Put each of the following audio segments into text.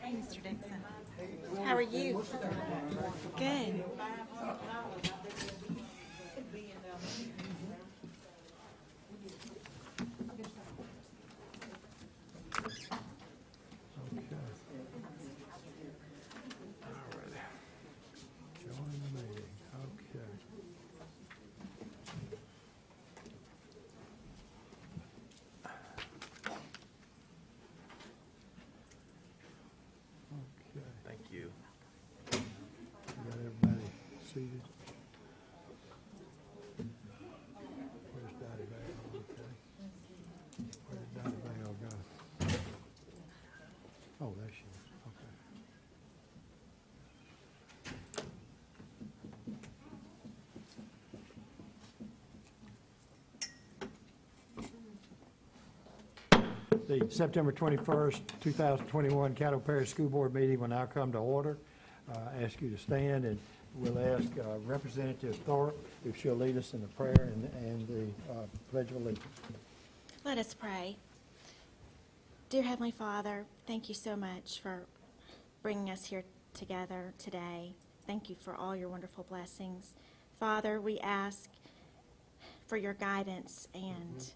Hey, Mr. Dixon. How are you? Good. Thank you. Got everybody seated. Where's Dottie Val? Okay. Where did Dottie Val go? Oh, there she is. Okay. The September 21st, 2021 Caddo Parish School Board meeting will now come to order. Ask you to stand, and we'll ask Representative Thorpe if she'll lead us in the prayer and the Pledge of Allegiance. Let us pray. Dear Heavenly Father, thank you so much for bringing us here together today. Thank you for all your wonderful blessings. Father, we ask for your guidance and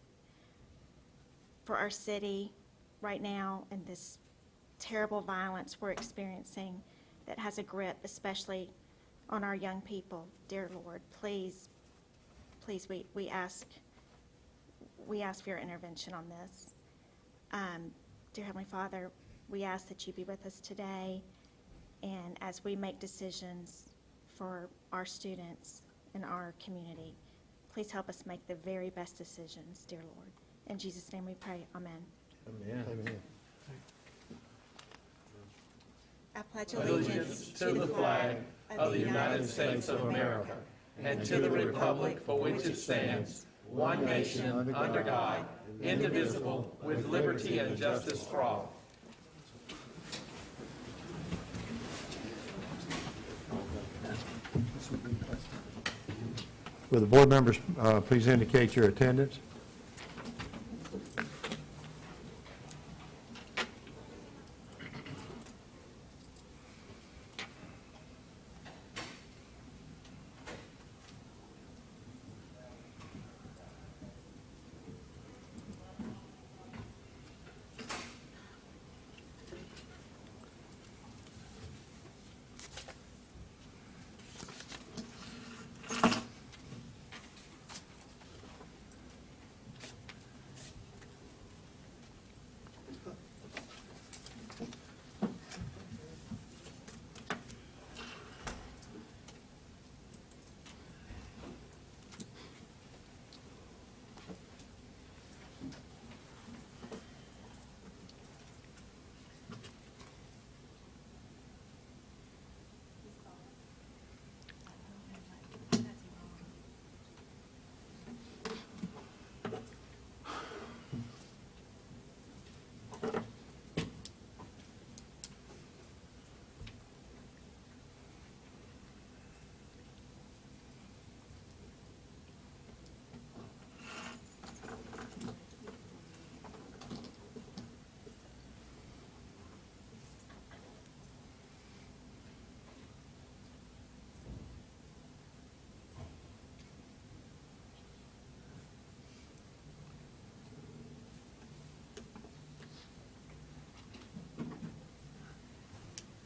for our city right now and this terrible violence we're experiencing that has a grip, especially on our young people. Dear Lord, please, we ask for your intervention on this. Dear Heavenly Father, we ask that you be with us today, and as we make decisions for our students and our community, please help us make the very best decisions, dear Lord. In Jesus' name we pray, amen. Amen. Amen. I pledge allegiance To the flag of the United States of America and to the republic for which it stands, one nation, under God, indivisible, with liberty and justice for all. Will the board members please indicate your attendance?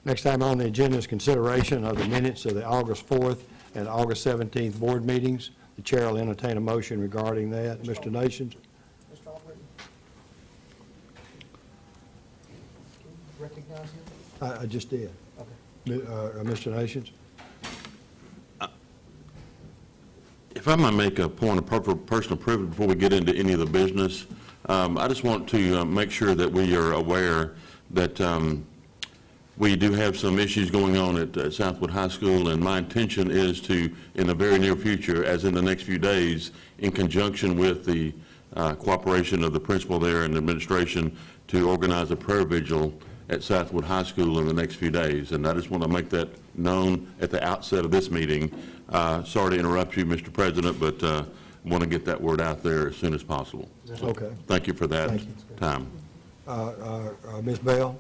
Next item on the agenda is consideration of the minutes of the August 4th and August 17th board meetings. The chair will entertain a motion regarding that. Mr. Nations? Mr. Albritton? Recognize him? I just did. Okay. Mr. Nations? If I might make a point of personal privilege before we get into any of the business, I just want to make sure that we are aware that we do have some issues going on at Southwood High School, and my intention is to, in the very near future, as in the next few days, in conjunction with the cooperation of the principal there and the administration, to organize a prayer vigil at Southwood High School in the next few days. And I just want to make that known at the outset of this meeting. Sorry to interrupt you, Mr. President, but want to get that word out there as soon as possible. So Okay. thank you for that Thank you. time. Ms. Bell?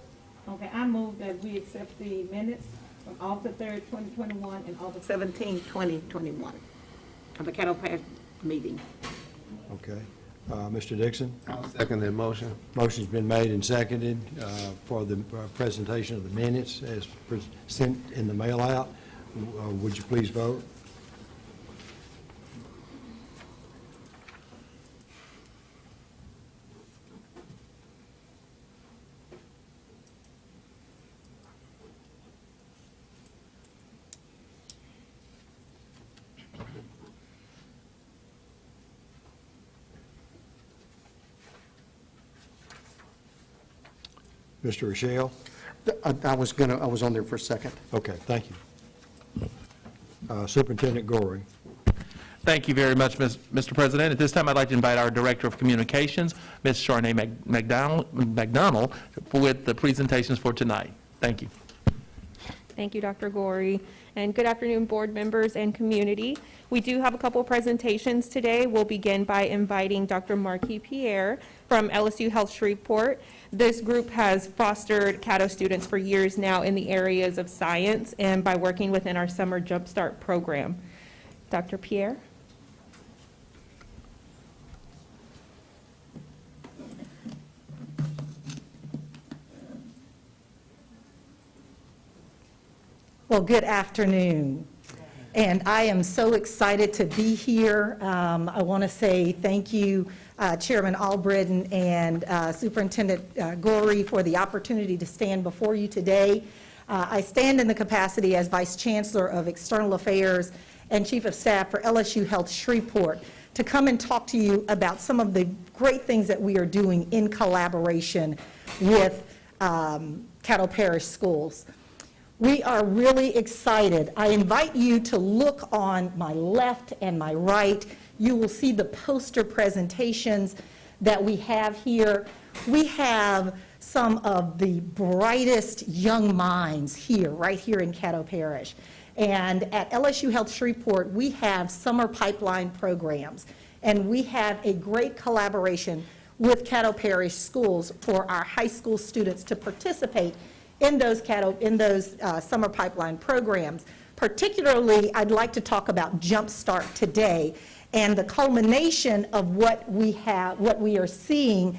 Okay, I move that we accept the minutes from August 3rd, 2021 and August 17th, 2021 of the Caddo Parish meeting. Okay. Mr. Dixon? I'll second that motion. Motion's been made and seconded for the presentation of the minutes as sent in the mail out. Would you please vote? Mr. Rochelle? I was on there for a second. Okay, thank you. Superintendent Gorey. Thank you very much, Mr. President. At this time, I'd like to invite our Director of Communications, Ms. Charnay McDonald, with the presentations for tonight. Thank you. Thank you, Dr. Gorey, and good afternoon, board members and community. We do have a couple presentations today. We'll begin by inviting Dr. Marquis Pierre from LSU Health Shreveport. This group has fostered Caddo students for years now in the areas of science and by working within our Summer Jumpstart program. Dr. Pierre? Well, good afternoon. And I am so excited to be here. I want to say thank you, Chairman Albritton and Superintendent Gorey, for the opportunity to stand before you today. I stand in the capacity as Vice Chancellor of External Affairs and Chief of Staff for LSU Health Shreveport to come and talk to you about some of the great things that we are doing in collaboration with Caddo Parish Schools. We are really excited. I invite you to look on my left and my right. You will see the poster presentations that we have here. We have some of the brightest young minds here, right here in Caddo Parish. And at LSU Health Shreveport, we have summer pipeline programs, and we have a great collaboration with Caddo Parish schools for our high school students to participate in those summer pipeline programs. Particularly, I'd like to talk about Jumpstart today, and the culmination of what we are seeing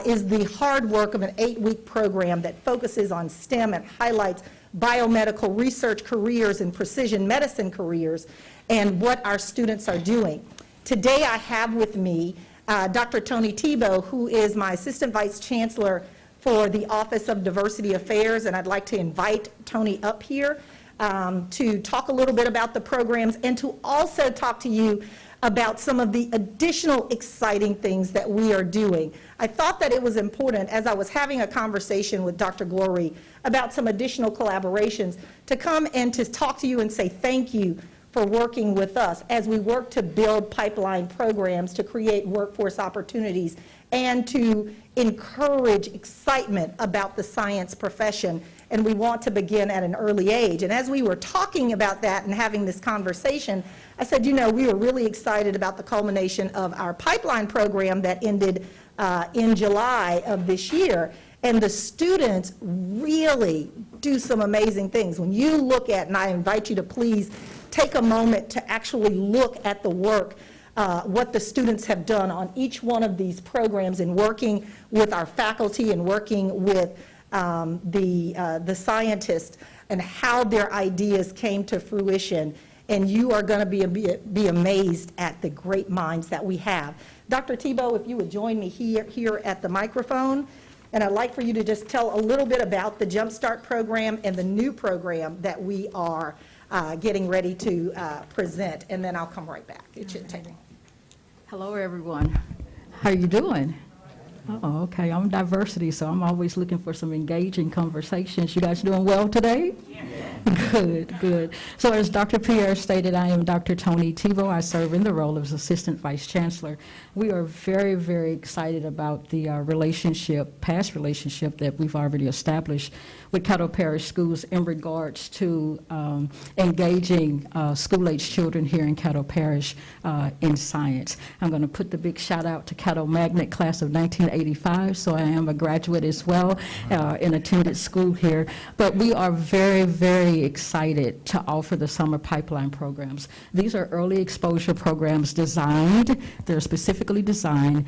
is the hard work of an 8-week program that focuses on STEM and highlights biomedical research careers and precision medicine careers and what our students are doing. Today I have with me Dr. Tony Tebow, who is my Assistant Vice Chancellor for the Office of Diversity Affairs, and I'd like to invite Tony up here to talk a little bit about the programs and to also talk to you about some of the additional exciting things that we are doing. I thought that it was important, as I was having a conversation with Dr. Gorey about some additional collaborations, to come and to talk to you and say thank you for working with us as we work to build pipeline programs to create workforce opportunities and to encourage excitement about the science profession, and we want to begin at an early age. And as we were talking about that and having this conversation, I said, you know, we were really excited about the culmination of our pipeline program that ended in July of this year, and the students really do some amazing things. When you look at, and I invite you to please take a moment to actually look at the work what the students have done on each one of these programs in working with our faculty and working with the scientists and how their ideas came to fruition. And you are going to be amazed at the great minds that we have. Dr. Tebow, if you would join me here at the microphone, and I'd like for you to just tell a little bit about the Jumpstart program and the new program that we are getting ready to present, and then I'll come right back. It shouldn't take long. Hello, everyone. How are you doing? Oh, okay. I'm diversity, so I'm always looking for some engaging conversations. You guys doing well today? Good, good. So as Dr. Pierre stated, I am Dr. Tony Tebow. I serve in the role of Assistant Vice Chancellor. We are very, very excited about the past relationship that we've already established with Caddo Parish Schools in regards to engaging school-age children here in Caddo Parish in science. I'm going to put the big shout out to Caddo Magnet Class of 1985, so I am a graduate as well and attended school here. But we are very, very excited to offer the summer pipeline programs. These are early exposure programs they're specifically designed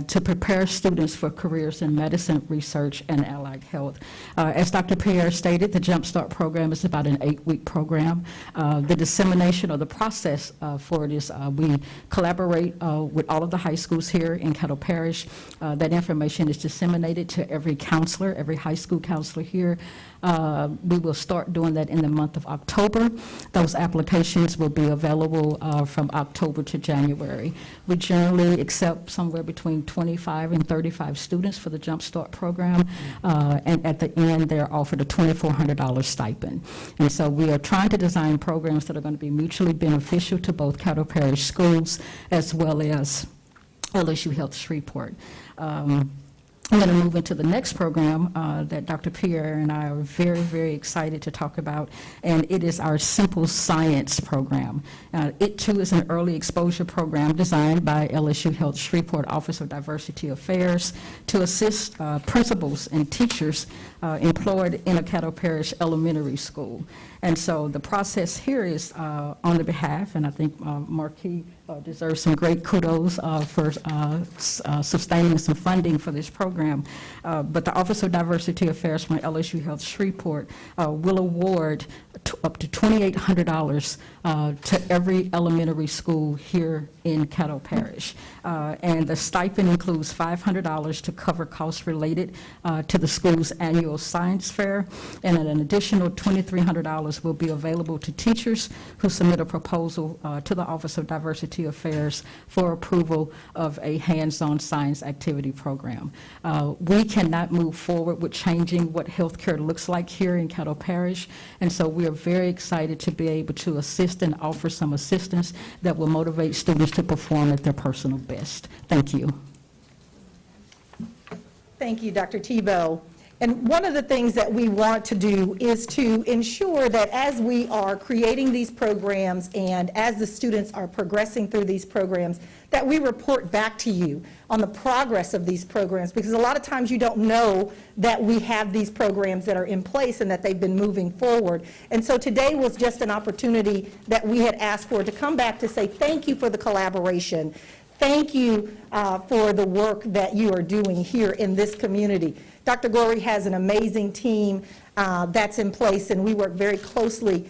to prepare students for careers in medicine, research, and allied health. As Dr. Pierre stated, the Jumpstart program is about an 8-week program. The dissemination or the process for it is we collaborate with all of the high schools here in Caddo Parish. That information is disseminated to every counselor, every high school counselor here. We will start doing that in the month of October. Those applications will be available from October to January. We generally accept somewhere between 25 and 35 students for the Jumpstart program, and at the end, they're offered a $2,400 stipend. And so we are trying to design programs that are going to be mutually beneficial to both Caddo Parish schools as well as LSU Health Shreveport. I'm going to move into the next program that Dr. Pierre and I are very, very excited to talk about, and it is our Simple Science program. It, too, is an early exposure program designed by LSU Health Shreveport Office of Diversity Affairs to assist principals and teachers employed in a Caddo Parish elementary school. And so the process here is on the behalf, and I think Marquis deserves some great kudos for sustaining some funding for this program. But the Office of Diversity Affairs from LSU Health Shreveport will award up to $2,800 to every elementary school here in Caddo Parish. And the stipend includes $500 to cover costs related to the school's annual science fair, and an additional $2,300 will be available to teachers who submit a proposal to the Office of Diversity Affairs for approval of a hands-on science activity program. We cannot move forward with changing what healthcare looks like here in Caddo Parish, and so we are very excited to be able to assist and offer some assistance that will motivate students to perform at their personal best. Thank you. Thank you, Dr. Tebow. And one of the things that we want to do is to ensure that as we are creating these programs and as the students are progressing through these programs, that we report back to you on the progress of these programs, because a lot of times you don't know that we have these programs that are in place and that they've been moving forward. And so today was just an opportunity that we had asked for to come back to say thank you for the collaboration. Thank you for the work that you are doing here in this community. Dr. Gorey has an amazing team that's in place, and we work very closely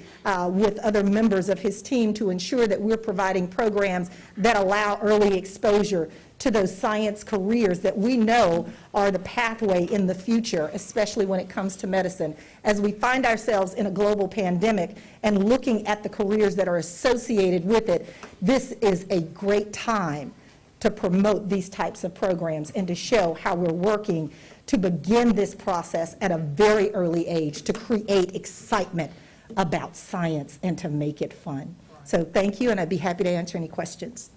with other members of his team to ensure that we're providing programs that allow early exposure to those science careers that we know are the pathway in the future, especially when it comes to medicine. As we find ourselves in a global pandemic and looking at the careers that are associated with it, this is a great time to promote these types of programs and to show how we're working to begin this process at a very early age to create excitement about science and to make it fun. So thank you, and I'd be happy to answer any questions.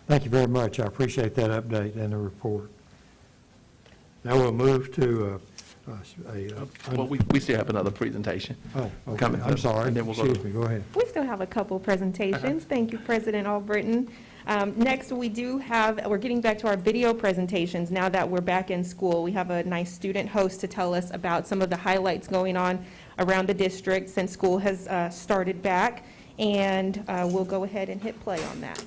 Thank you very much. I appreciate that update and the report. Now we'll move to Well, we still have another presentation. oh, okay. coming I'm up, sorry. and then we'll go Excuse to- me, go ahead. We still have a couple presentations. Thank you, President Albritton. Next, we're getting back to our video presentations now that we're back in school. We have a nice student host to tell us about some of the highlights going on around the district since school has started back, and we'll go ahead and hit play on that.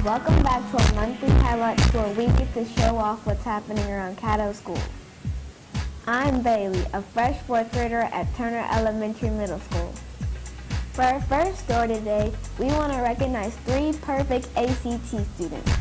Welcome back to our monthly highlight where we get to show off what's happening around Caddo School. I'm Bailey, a fresh fourth grader at Turner Elementary Middle School. For our first story today, we want to recognize 3 perfect ACT students.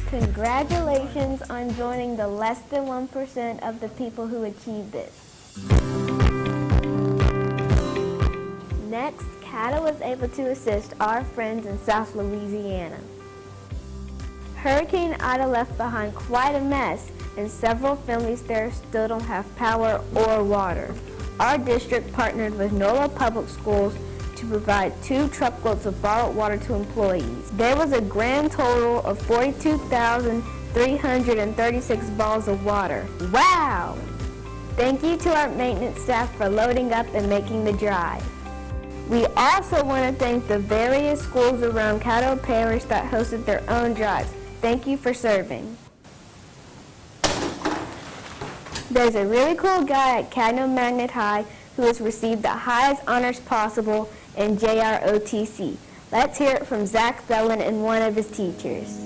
Congratulations on joining the less than 1% of the people who achieved this. Next, Caddo was able to assist our friends in South Louisiana. Hurricane Ida left behind quite a mess, and several families there still don't have power or water. Our district partnered with NOLA Public Schools to provide 2 truckloads of bottled water to employees. There was a grand total of 42,336 bottles of water. Wow! Thank you to our maintenance staff for loading up and making the drive. We also want to thank the various schools around Caddo Parish that hosted their own drives. Thank you for serving. There's a really cool guy at Caddo Magnet High who has received the highest honors possible in JROTC. Let's hear it from Zach Bellin and one of his teachers.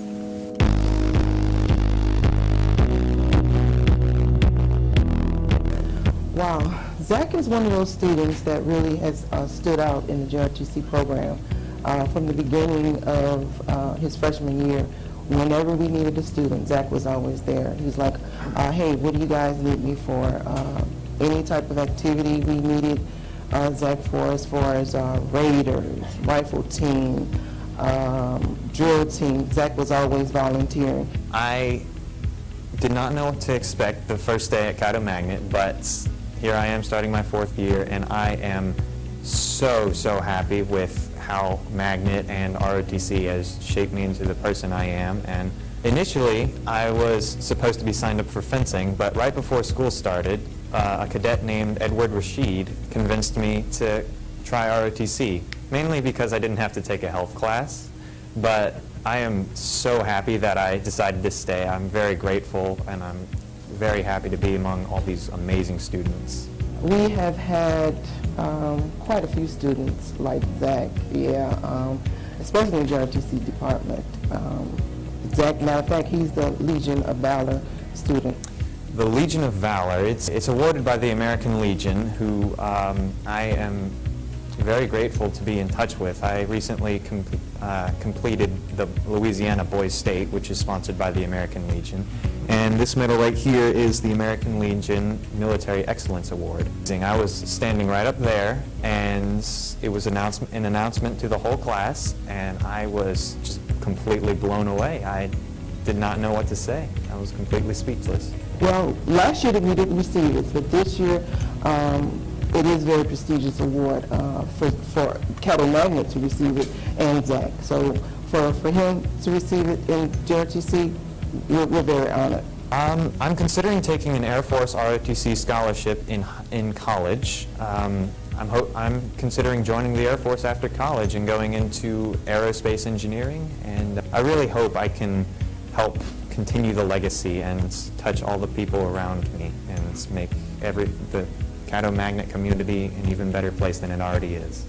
Wow, Zach is one of those students that really has stood out in the JROTC program. From the beginning of his freshman year, whenever we needed a student, Zach was always there. He was like, hey, what do you guys need me for? Any type of activity we needed Zach for, as far as Raiders, rifle team, drill team. Zach was always volunteering. I did not know what to expect the first day at Caddo Magnet, but here I am starting my 4th year, and I am so happy with how Magnet and ROTC has shaped me into the person I am. And initially, I was supposed to be signed up for fencing, but right before school started, a cadet named Edward Rashid convinced me to try ROTC, mainly because I didn't have to take a health class. But I am so happy that I decided to stay. I'm very grateful, and I'm very happy to be among all these amazing students. We have had quite a few students like Zach, especially in the JROTC department. Zach, matter of fact, he's the Legion of Valor student. The Legion of Valor, it's awarded by the American Legion, who I am very grateful to be in touch with. I recently completed the Louisiana Boys State, which is sponsored by the American Legion. And this medal right here is the American Legion Military Excellence Award. I was standing right up there, and it was an announcement to the whole class, and I was just completely blown away. I did not know what to say. I was completely speechless. Well, last year we didn't receive it, but this year it is a very prestigious award for Caddo Magnet to receive it, and Zach. So for him to receive it in JROTC, we're very honored. I'm considering taking an Air Force ROTC scholarship in college. I'm considering joining the Air Force after college and going into aerospace engineering, and I really hope I can help continue the legacy and touch all the people around me and make the Caddo Magnet community an even better place than it already is.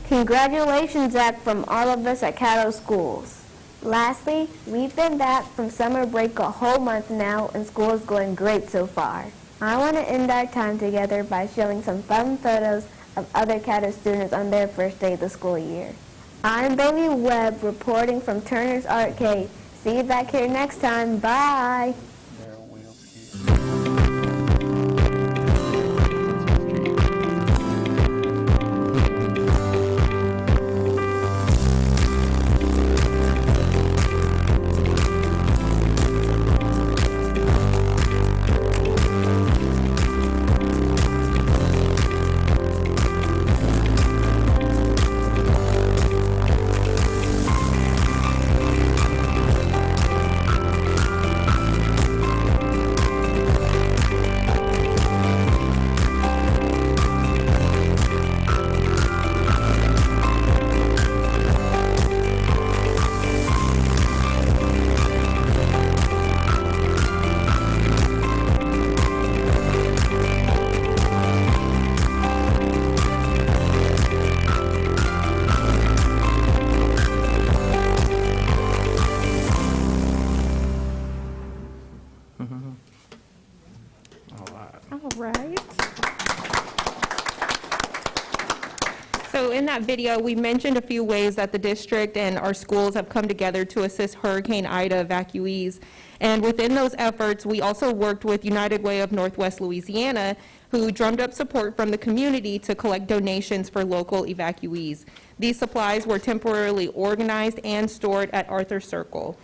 Congratulations, Zach, from all of us at Caddo Schools. Lastly, we've been back from summer break a whole month now, and school is going great so far. I want to end our time together by showing some fun photos of other Caddo students on their first day of the school year. I'm Bailey Webb reporting from Turner's Arcade. See you back here next time. Bye. right. So in that video, we mentioned a few ways that the district and our schools have come together to assist Hurricane Ida evacuees. And within those efforts, we also worked with United Way of Northwest Louisiana, who drummed up support from the community to collect donations for local evacuees. These supplies were temporarily organized and stored at Arthur Circle.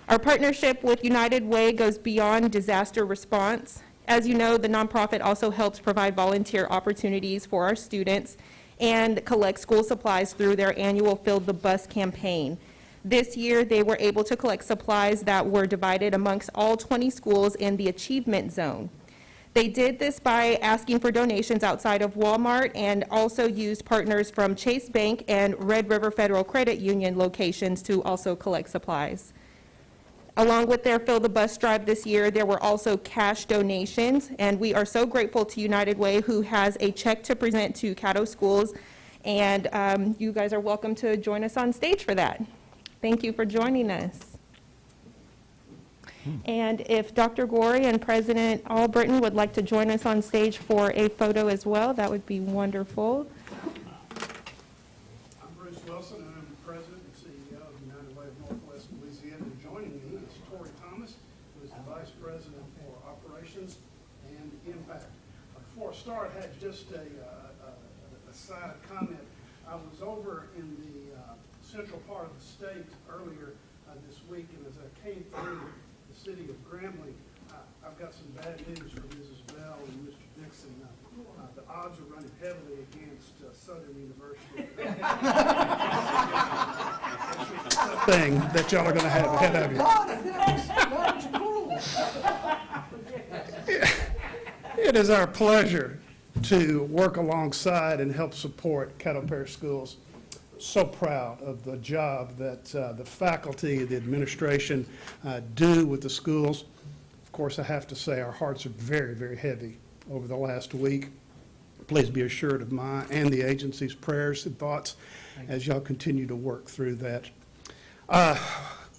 Our partnership with United Way goes beyond disaster response. As you know, the nonprofit also helps provide volunteer opportunities for our students and collect school supplies through their annual Fill the Bus campaign. This year, they were able to collect supplies that were divided amongst all 20 schools in the Achievement Zone. They did this by asking for donations outside of Walmart and also used partners from Chase Bank and Red River Federal Credit Union locations to also collect supplies. Along with their Fill the Bus drive this year, there were also cash donations, and we are so grateful to United Way, who has a check to present to Caddo schools, and you guys are welcome to join us on stage for that. Thank you for joining us. And if Dr. Gorey and President Albritton would like to join us on stage for a photo as well, that would be wonderful. I'm Bruce Wilson, and I'm the President and CEO of United Way of Northwest Louisiana. And joining me is Tori Thomas, who is the Vice President for Operations and Impact. Before I start, I had just a side comment. I was over in the central part of the state earlier this week, and as I came through the city of Grambling, I've got some bad news for Mrs. Bell and Mr. Dixon. The odds are running heavily against Southern University. Thing that y'all are going to have ahead of you. It is our pleasure to work alongside and help support Caddo Parish Schools. So proud of the job that the faculty, the administration do with the schools. Of course, I have to say our hearts are very, very heavy over the last week. Please be assured of mine and the agency's prayers and thoughts as y'all continue to work through that.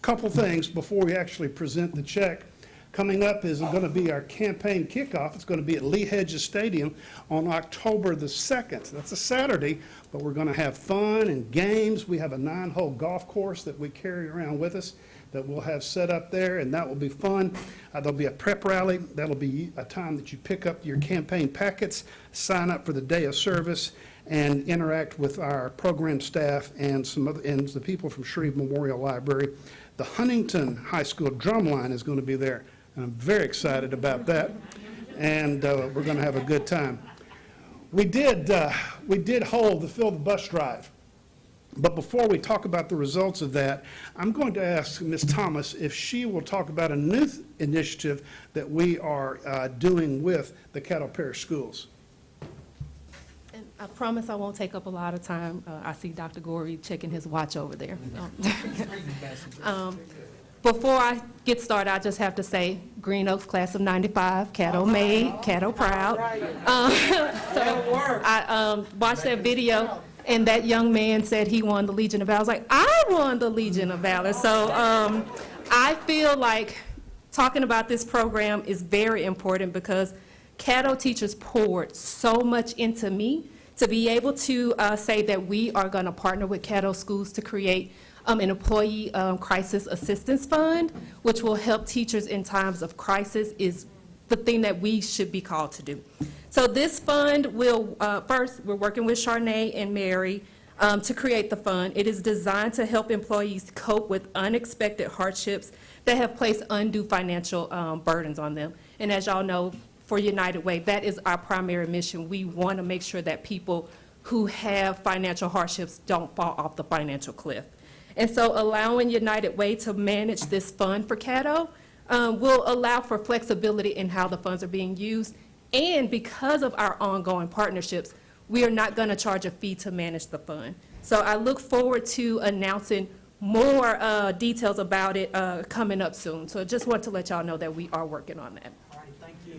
Couple things before we actually present the check. Coming up is going to be our campaign kickoff. It's going to be at Lee Hedges Stadium on October the 2nd. That's a Saturday, but we're going to have fun and games. We have a 9-hole golf course that we carry around with us that we'll have set up there, and that will be fun. There'll be a prep rally. That'll be a time that you pick up your campaign packets, sign up for the day of service, and interact with our program staff and the people from Shreve Memorial Library. The Huntington High School drumline is going to be there. And I'm very excited about that, and we're going to have a good time. We did hold the Fill the Bus drive, but before we talk about the results of that, I'm going to ask Ms. Thomas if she will talk about a new initiative that we are doing with the Caddo Parish Schools. And I promise I won't take up a lot of time. I see Dr. Gorey checking his watch over there. Before I get started, I just have to say, Green Oaks class of '95, Caddo made, Caddo proud. So I watched that video, and that young man said he won the Legion of Valor. I was like, I won the Legion of Valor. So I feel like talking about this program is very important because Caddo teachers poured so much into me to be able to say that we are going to partner with Caddo schools to create an employee crisis assistance fund, which will help teachers in times of crisis, is the thing that we should be called to do. So this fund will, first, we're working with Charnay and Mary to create the fund. It is designed to help employees cope with unexpected hardships that have placed undue financial burdens on them. And as y'all know, for United Way, that is our primary mission. We want to make sure that people who have financial hardships don't fall off the financial cliff. And so allowing United Way to manage this fund for Caddo will allow for flexibility in how the funds are being used. And because of our ongoing partnerships, we are not going to charge a fee to manage the fund. So I look forward to announcing more details about it coming up soon. So I just want to let y'all know that we are working on that. All right, thank you.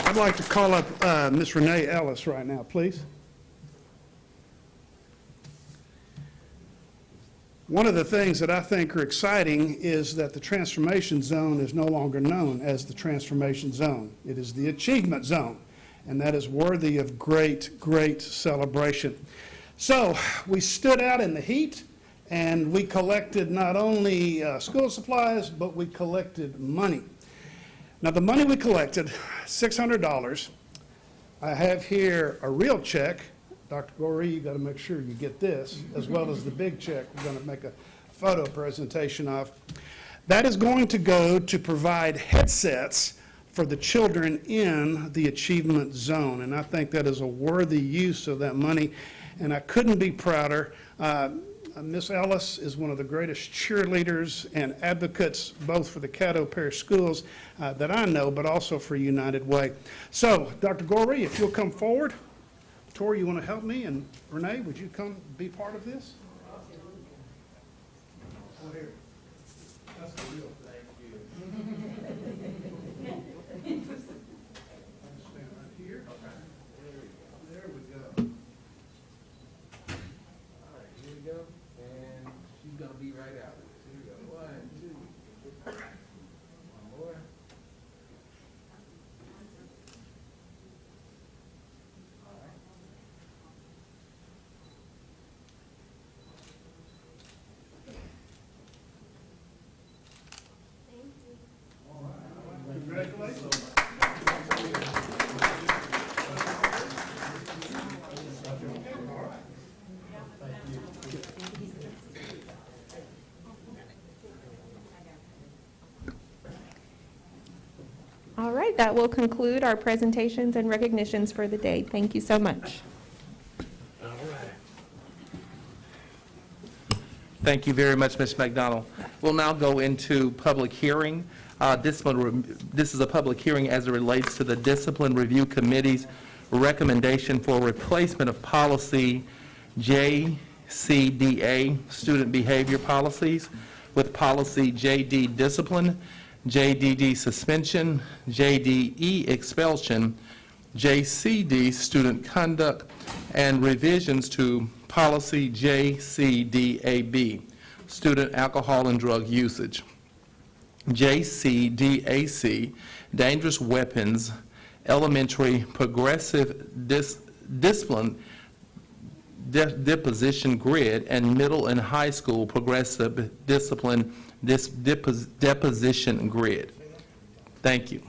I'd like to call up Ms. Renee Ellis right now, please. One of the things that I think are exciting is that the transformation zone is no longer known as the transformation zone. It is the achievement zone, and that is worthy of great, great celebration. So we stood out in the heat, and we collected not only school supplies, but we collected money. Now, the money we collected, $600, I have here a real check. Dr. Gorey, you got to make sure you get this, as well as the big check we're going to make a photo presentation of. That is going to go to provide headsets for the children in the achievement zone, and I think that is a worthy use of that money, and I couldn't be prouder. Miss Ellis is one of the greatest cheerleaders and advocates, both for the Caddo Parish Schools that I know, but also for United Way. So, Dr. Gorey, if you'll come forward. Tori, you want to help me? And Renee, would you come be part of this? Oh, here. That's the real thank you. Stand right here. There we go. All right, here we go. And she's going to be right out of this. Here we go. 1, 2. One more. Congratulations. All right, that will conclude our presentations and recognitions for the day. Thank you so much. Thank you very much, Ms. McDonald. We'll now go into public hearing. This is a public hearing as it relates to the Discipline Review Committee's recommendation for replacement of policy JCDA, Student Behavior Policies, with policy JD Discipline, JDD Suspension, JDE Expulsion, JCD Student Conduct, and revisions to policy JCDAB, Student Alcohol and Drug Usage. JCDAC, Dangerous Weapons, Elementary Progressive Discipline Deposition Grid, and Middle and High School Progressive Discipline Deposition Grid. Thank you.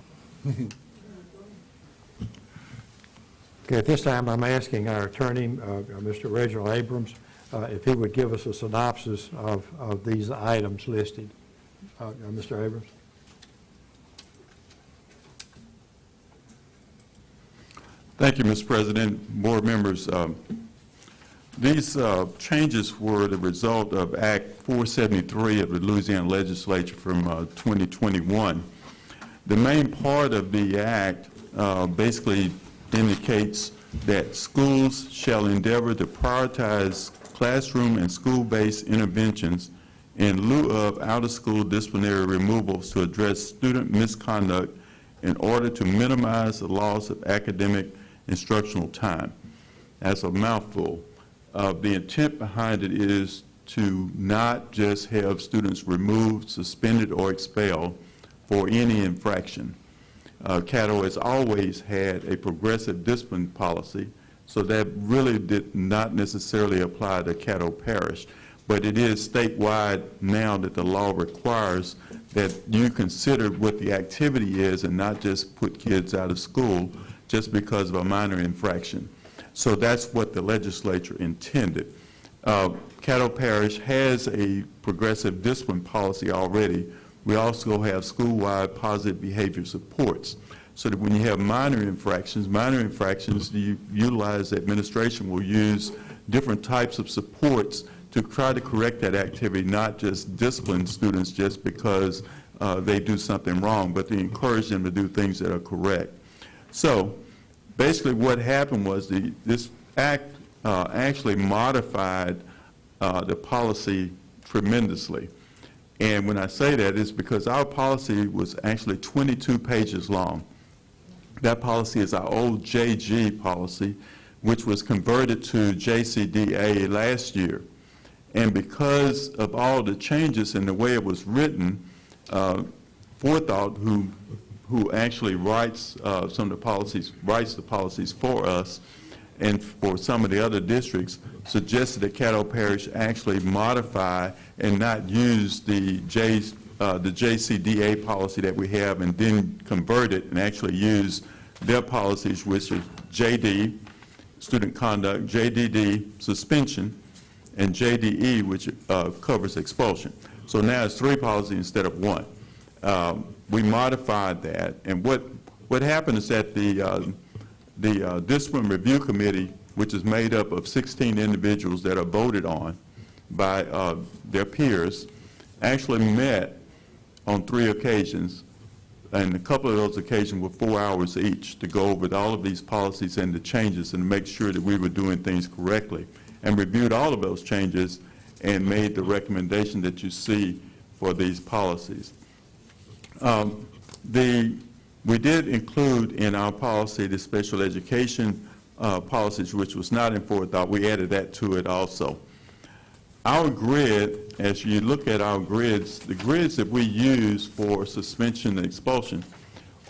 Okay, at this time, I'm asking our attorney, Mr. Reginald Abrams, if he would give us a synopsis of these items listed. Mr. Abrams. Thank you, Mr. President. Board members, these changes were the result of Act 473 of the Louisiana Legislature from 2021. The main part of the act basically indicates that schools shall endeavor to prioritize classroom and school-based interventions in lieu of out-of-school disciplinary removals to address student misconduct in order to minimize the loss of academic instructional time. That's a mouthful. The intent behind it is to not just have students removed, suspended, or expelled for any infraction. Caddo has always had a progressive discipline policy, so that really did not necessarily apply to Caddo Parish. But it is statewide now that the law requires that you consider what the activity is and not just put kids out of school just because of a minor infraction. So that's what the legislature intended. Caddo Parish has a progressive discipline policy already. We also have school-wide positive behavior supports. So that when you have minor infractions, you utilize, the administration will use different types of supports to try to correct that activity, not just discipline students just because they do something wrong, but to encourage them to do things that are correct. So basically what happened was this act actually modified the policy tremendously. And when I say that, it's because our policy was actually 22 pages long. That policy is our old JG policy, which was converted to JCDA last year. And because of all the changes in the way it was written, Forethought, who actually writes some of the policies, writes the policies for us and for some of the other districts, suggested that Caddo Parish actually modify and not use the JCDA policy that we have, and then convert it and actually use their policies, which is JD, student conduct, JDD, suspension, and JDE, which covers expulsion. So now it's 3 policies instead of 1. We modified that, and what happened is that the Discipline Review Committee, which is made up of 16 individuals that are voted on by their peers, actually met on 3 occasions, and a couple of those occasions were 4 hours each, to go over all of these policies and the changes and make sure that we were doing things correctly, and reviewed all of those changes and made the recommendation that you see for these policies. We did include in our policy the special education policies, which was not in Forethought. We added that to it also. Our grid, as you look at our grids, the grids that we use for suspension and expulsion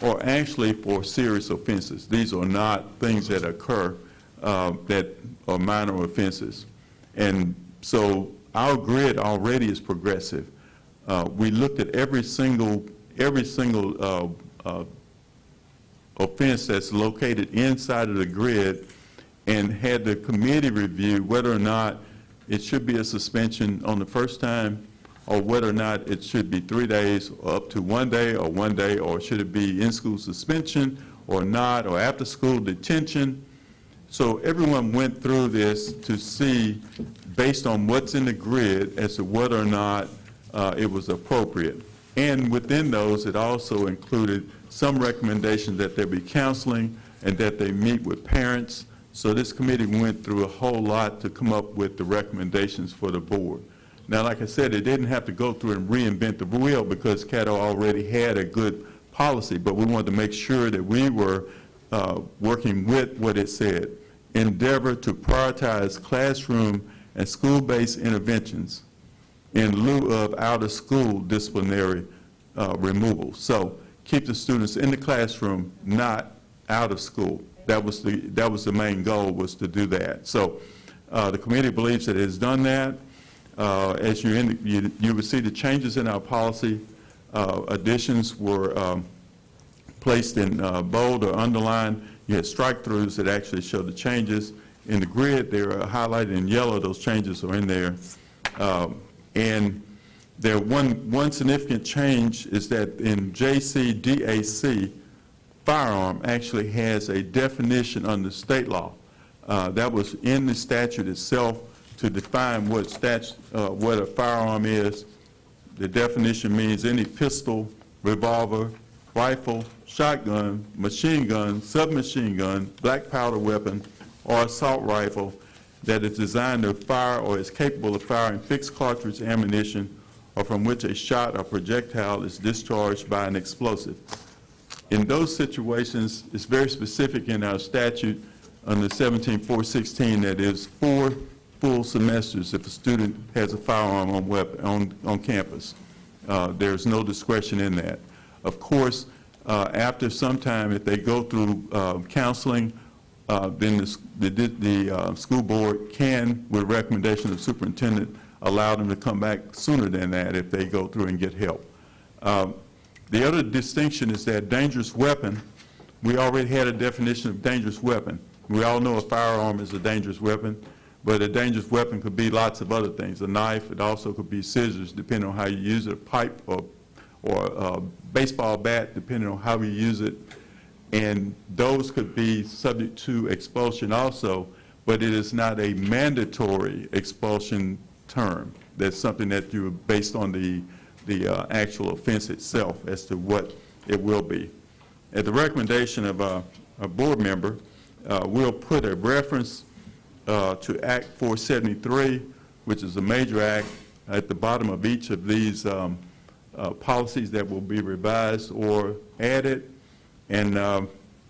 are actually for serious offenses. These are not things that occur that are minor offenses. And so our grid already is progressive. We looked at every single offense that's located inside of the grid and had the committee review whether or not it should be a suspension on the first time, or whether or not it should be 3 days or up to 1 day, or should it be in-school suspension or not, or after-school detention. So everyone went through this to see, based on what's in the grid, as to whether or not it was appropriate. And within those, it also included some recommendations that there be counseling and that they meet with parents. So this committee went through a whole lot to come up with the recommendations for the board. Now, like I said, it didn't have to go through and reinvent the wheel because Caddo already had a good policy, but we wanted to make sure that we were working with what it said. Endeavor to prioritize classroom and school-based interventions in lieu of out-of-school disciplinary removal. So keep the students in the classroom, not out of school. That was the main goal, was to do that. So the committee believes that it has done that. As you would see the changes in our policy, additions were placed in bold or underlined. You had strike-throughs that actually show the changes. In the grid, they are highlighted in yellow. Those changes are in there. And there one significant change is that in JCDAC, firearm actually has a definition under state law. That was in the statute itself to define what a firearm is. The definition means any pistol, revolver, rifle, shotgun, machine gun, submachine gun, black powder weapon, or assault rifle that is designed to fire or is capable of firing fixed cartridge ammunition, or from which a shot or projectile is discharged by an explosive. In those situations, it's very specific in our statute under 17.416 that is 4 full semesters if a student has a firearm on campus. There's no discretion in that. Of course, after some time, if they go through counseling, then the school board can, with recommendation of the superintendent, allow them to come back sooner than that if they go through and get help. The other distinction is that dangerous weapon, we already had a definition of dangerous weapon. We all know a firearm is a dangerous weapon, but a dangerous weapon could be lots of other things. A knife, it also could be scissors, depending on how you use it, a pipe or a baseball bat, depending on how we use it. And those could be subject to expulsion also, but it is not a mandatory expulsion term. That's something that you based on the actual offense itself as to what it will be. At the recommendation of a board member, we'll put a reference to Act 473, which is a major act, at the bottom of each of these policies that will be revised or added, and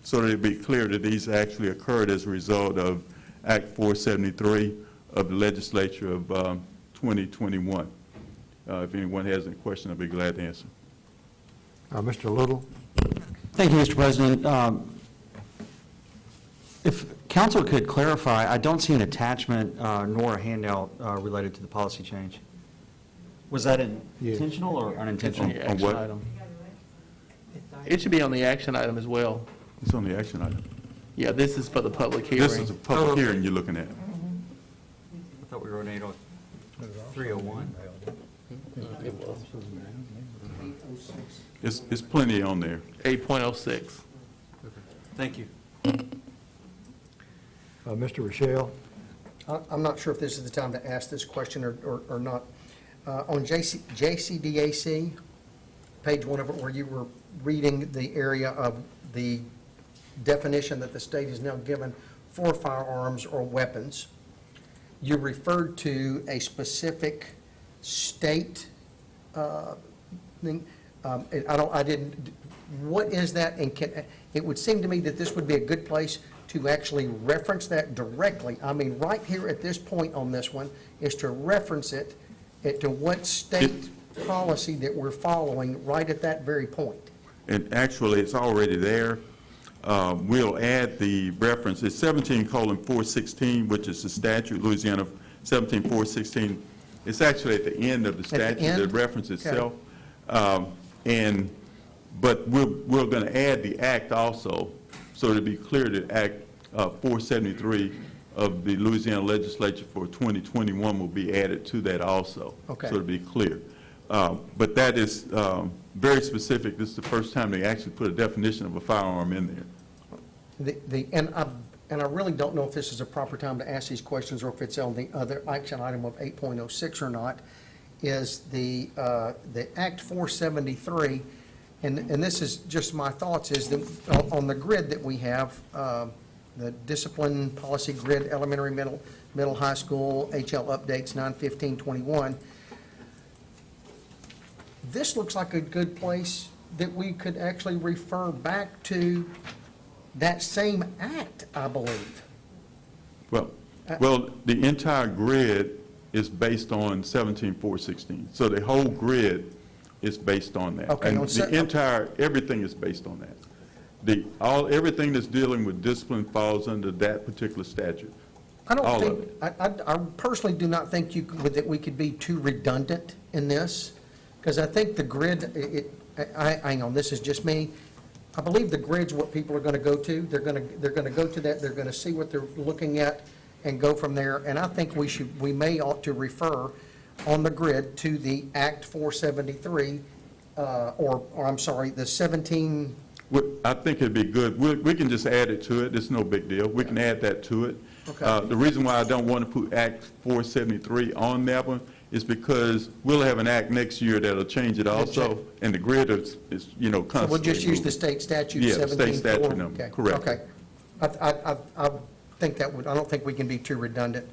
so that it'll be clear that these actually occurred as a result of Act 473 of the legislature of 2021. If anyone has any questions, I'll be glad to answer. Mr. Little? Thank you, Mr. President. If council could clarify, I don't see an attachment nor a handout related to the policy change. Was that intentional or unintentional? On what? Item. It should be on the action item as well. It's on the action item. Yeah, this is for the public hearing. This is a public hearing you're looking at. I thought we were on 301. It was. It's plenty on there. 8.06. Thank you. Mr. Rochelle? I'm not sure if this is the time to ask this question or not. On JCDAC, page 1 of it, where you were reading the area of the definition that the state is now given for firearms or weapons, you referred to a specific state thing. What is that? And it would seem to me that this would be a good place to actually reference that directly. I mean, right here at this point on this one is to reference it to what state policy that we're following right at that very point. And actually, it's already there. We'll add the reference. It's 17:416, which is the statute, Louisiana 17:416. It's actually at the end of the statute, the reference itself. Okay. But we're going to add the act also, so to be clear that Act 473 of the Louisiana Legislature for 2021 will be added to that also. Okay. So to be clear. But that is very specific. This is the first time they actually put a definition of a firearm in there. And I really don't know if this is a proper time to ask these questions or if it's on the other action item of 8.06 or not, is the Act 473, and this is just my thoughts, is that on the grid that we have, the discipline policy grid, elementary, middle, high school, HL updates 9/15/21, this looks like a good place that we could actually refer back to that same act, I believe. Well, the entire grid is based on 17:416. So the whole grid is based on that. Okay, and the entire, everything is based on that. Everything that's dealing with discipline falls under that particular statute. I personally do not think that we could be too redundant in this, because I think the grid, hang on, this is just me. I believe the grid's what people are going to go to. They're going to go to that. They're going to see what they're looking at and go from there. And I think we may ought to refer on the grid to the Act 473, or I'm sorry, the 17. I think it'd be good. We can just add it to it. It's no big deal. We can add that to it. Okay. The reason why I don't want to put Act 473 on that one is because we'll have an act next year that'll change it also, and the grid is constantly. So we'll just use the state statute, 17.4? Yeah, state statute number, Okay. correct. Okay. I think I don't think we can be too redundant.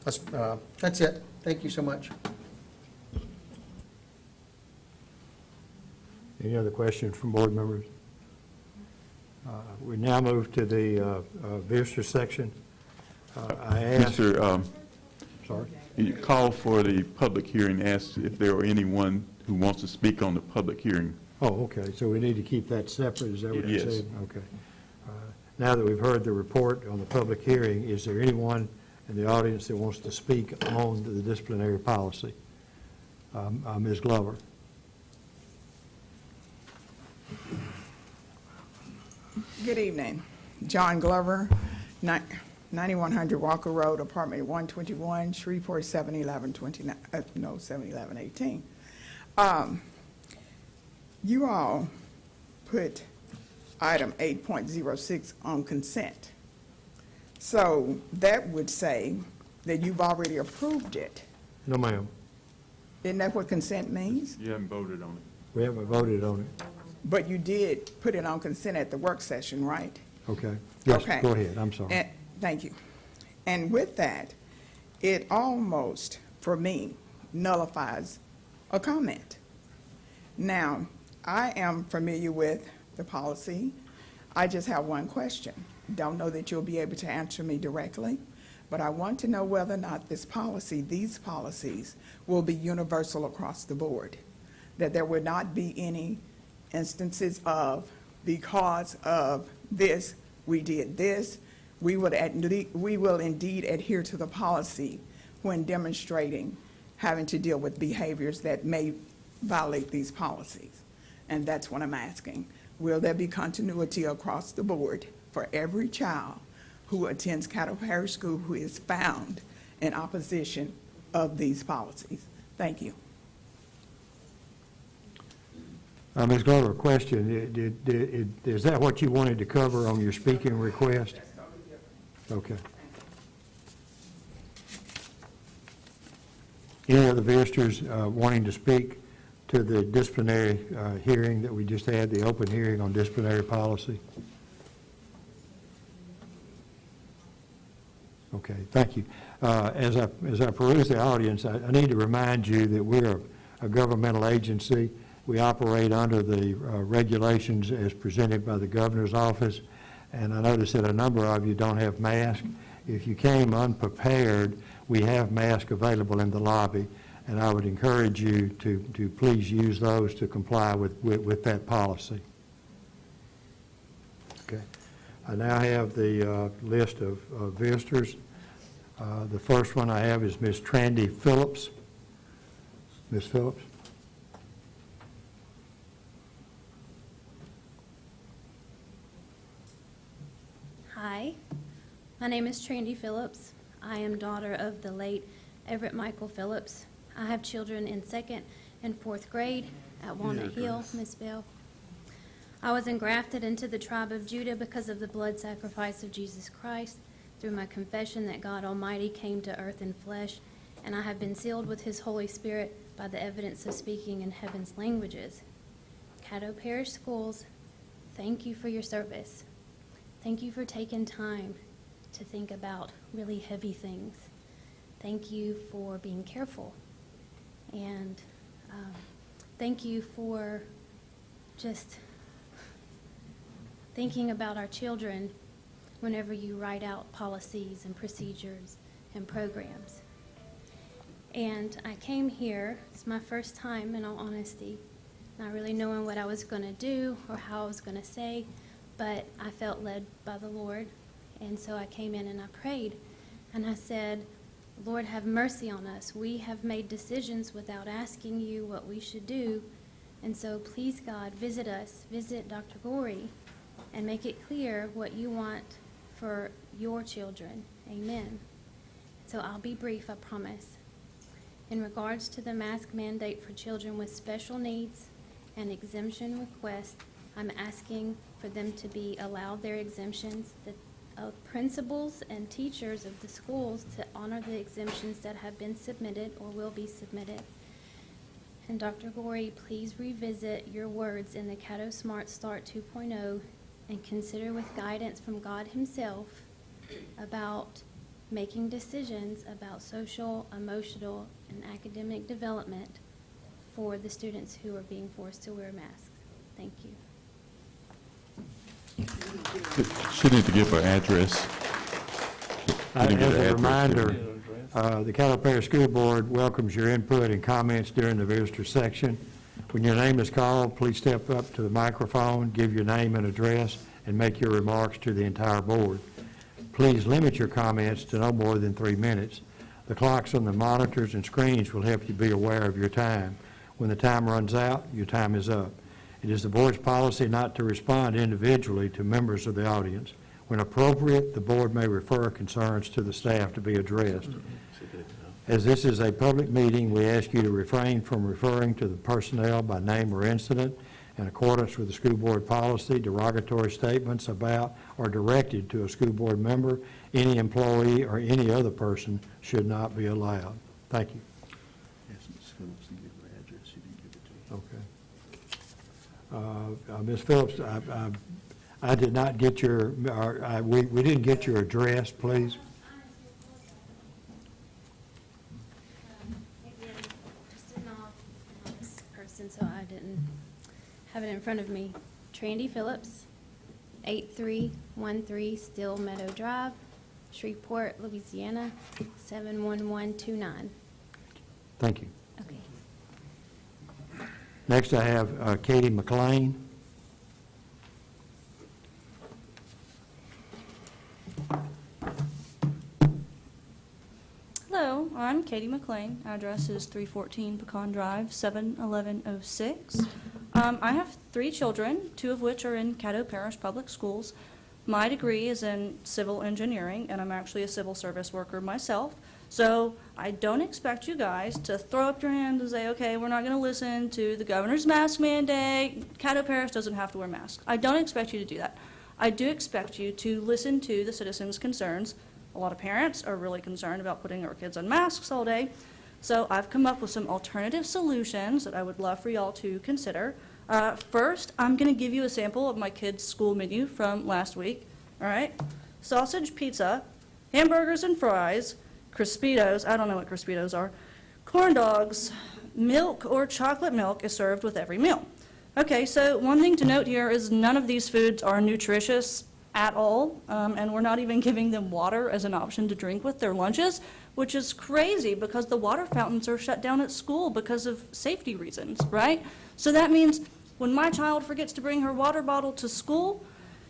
That's it. Thank you so much. Any other questions from board members? We now move to the visitor section. I asked. Sorry? You call for the public hearing, ask if there are anyone who wants to speak on the public hearing. Oh, okay, so we need to keep that separate, is that what you're Yes. saying? Okay. Now that we've heard the report on the public hearing, is there anyone in the audience that wants to speak on the disciplinary policy? Ms. Glover. Good evening. John Glover, 9100 Walker Road, apartment 121, Shreveport, 71118. You all put item 8.06 on consent. So that would say that you've already approved it. No, ma'am. Isn't that what consent means? You haven't voted on it. We haven't voted on it. But you did put it on consent at the work session, right? Okay. Yes, Okay. go ahead, I'm sorry. Thank you. And with that, it almost, for me, nullifies a comment. Now, I am familiar with the policy. I just have one question. Don't know that you'll be able to answer me directly, But I want to know whether or not these policies will be universal across the board, that there would not be any instances of, because of this, we did this. We will indeed adhere to the policy when demonstrating having to deal with behaviors that may violate these policies. And that's what I'm asking. Will there be continuity across the board for every child who attends Caddo Parish School who is found in opposition of these policies? Thank you. Ms. Glover, a question. Is that what you wanted to cover on your speaking request? Okay. Any other visitors wanting to speak to the disciplinary hearing that we just had, the open hearing on disciplinary policy? Okay, thank you. As I peruse the audience, I need to remind you that we're a governmental agency. We operate under the regulations as presented by the governor's office, and I notice that a number of you don't have masks. If you came unprepared, we have masks available in the lobby, and I would encourage you to please use those to comply with that policy. Okay. I now have the list of visitors. The first one I have is Ms. Trandy Phillips. Ms. Phillips? Hi, my name is Trandy Phillips. I am daughter of the late Everett Michael Phillips. I have children in 2nd and 4th grade at Walnut Hill, Miss Bell. I was engrafted into the tribe of Judah because of the blood sacrifice of Jesus Christ through my confession that God Almighty came to earth in flesh, and I have been sealed with His Holy Spirit by the evidence of speaking in heaven's languages. Caddo Parish Schools, thank you for your service. Thank you for taking time to think about really heavy things. Thank you for being careful. And thank you for just thinking about our children whenever you write out policies and procedures and programs. And I came here, it's my first time in all honesty, not really knowing what I was going to do or how I was going to say, but I felt led by the Lord, and so I came in and I prayed, and I said, Lord, have mercy on us. We have made decisions without asking you what we should do, and so please, God, visit us, visit Dr. Gorey, and make it clear what you want for your children. Amen. So I'll be brief, I promise. In regards to the mask mandate for children with special needs and exemption requests, I'm asking for them to be allowed their exemptions, the principals and teachers of the schools to honor the exemptions that have been submitted or will be submitted. And Dr. Gorey, please revisit your words in the Caddo Smart Start 2.0 and consider with guidance from God Himself about making decisions about social, emotional, and academic development for the students who are being forced to wear masks. Thank you. She needs to give her address. As a reminder, the Caddo Parish School Board welcomes your input and comments during the visitor section. When your name is called, please step up to the microphone, give your name and address, and make your remarks to the entire board. Please limit your comments to no more than 3 minutes. The clocks on the monitors and screens will help you be aware of your time. When the time runs out, your time is up. It is the board's policy not to respond individually to members of the audience. When appropriate, the board may refer concerns to the staff to be addressed. As this is a public meeting, we ask you to refrain from referring to the personnel by name or incident. In accordance with the school board policy, derogatory statements about or directed to a school board member, any employee, or any other person should not be allowed. Thank you. Okay. Ms. Phillips, I did not get your, we didn't get your address, please. Maybe I'm just an honest person, so I didn't have it in front of me. Trandy Phillips, 8313 Still Meadow Drive, Shreveport, Louisiana, 71129. Thank you. Okay. Next, I have Katie McLean. Hello, I'm Katie McLean. Address is 314 Pecan Drive, 71106. I have 3 children, 2 of which are in Caddo Parish Public Schools. My degree is in civil engineering, and I'm actually a civil service worker myself. So I don't expect you guys to throw up your hands and say, okay, we're not going to listen to the governor's mask mandate. Caddo Parish doesn't have to wear masks. I don't expect you to do that. I do expect you to listen to the citizens' concerns. A lot of parents are really concerned about putting our kids on masks all day. So I've come up with some alternative solutions that I would love for y'all to consider. First, I'm going to give you a sample of my kids' school menu from last week. All right? Sausage pizza, hamburgers and fries, Crispitos, I don't know what Crispitos are, corn dogs, milk or chocolate milk is served with every meal. Okay, so one thing to note here is none of these foods are nutritious at all, and we're not even giving them water as an option to drink with their lunches, which is crazy because the water fountains are shut down at school because of safety reasons, right? So that means when my child forgets to bring her water bottle to school,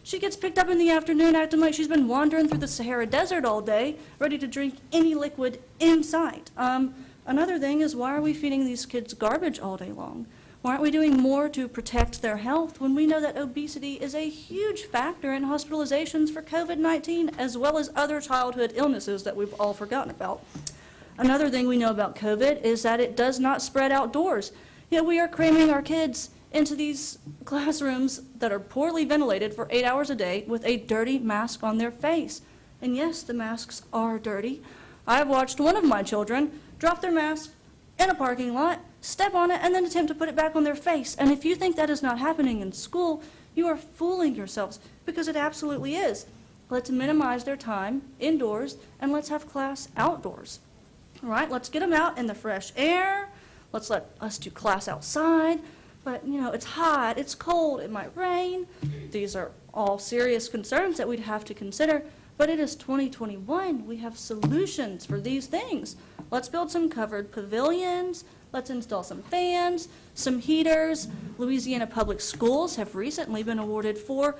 she gets picked up in the afternoon acting like she's been wandering through the Sahara Desert all day, ready to drink any liquid in sight. Another thing is, why are we feeding these kids garbage all day long? Why aren't we doing more to protect their health when we know that obesity is a huge factor in hospitalizations for COVID-19 as well as other childhood illnesses that we've all forgotten about? Another thing we know about COVID is that it does not spread outdoors. Yet we are cramming our kids into these classrooms that are poorly ventilated for 8 hours a day with a dirty mask on their face. And yes, the masks are dirty. I have watched one of my children drop their mask in a parking lot, step on it, and then attempt to put it back on their face. And if you think that is not happening in school, you are fooling yourselves, because it absolutely is. Let's minimize their time indoors, and let's have class outdoors. All right, let's get them out in the fresh air. Let's let us do class outside. But, you know, it's hot, it's cold, it might rain. These are all serious concerns that we'd have to consider. But it is 2021. We have solutions for these things. Let's build some covered pavilions. Let's install some fans, some heaters. Louisiana Public Schools have recently been awarded $4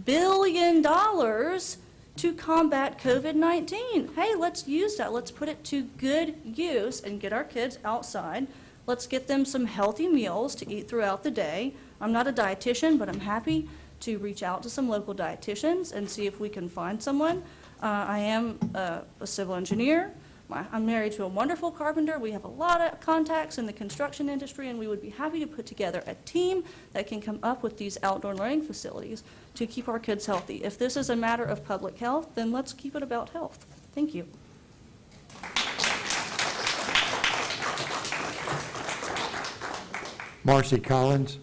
billion to combat COVID-19. Hey, let's use that. Let's put it to good use and get our kids outside. Let's get them some healthy meals to eat throughout the day. I'm not a dietitian, but I'm happy to reach out to some local dietitians and see if we can find someone. I am a civil engineer. I'm married to a wonderful carpenter. We have a lot of contacts in the construction industry, and we would be happy to put together a team that can come up with these outdoor learning facilities to keep our kids healthy. If this is a matter of public health, then let's keep it about health. Thank you. Marcy Collins.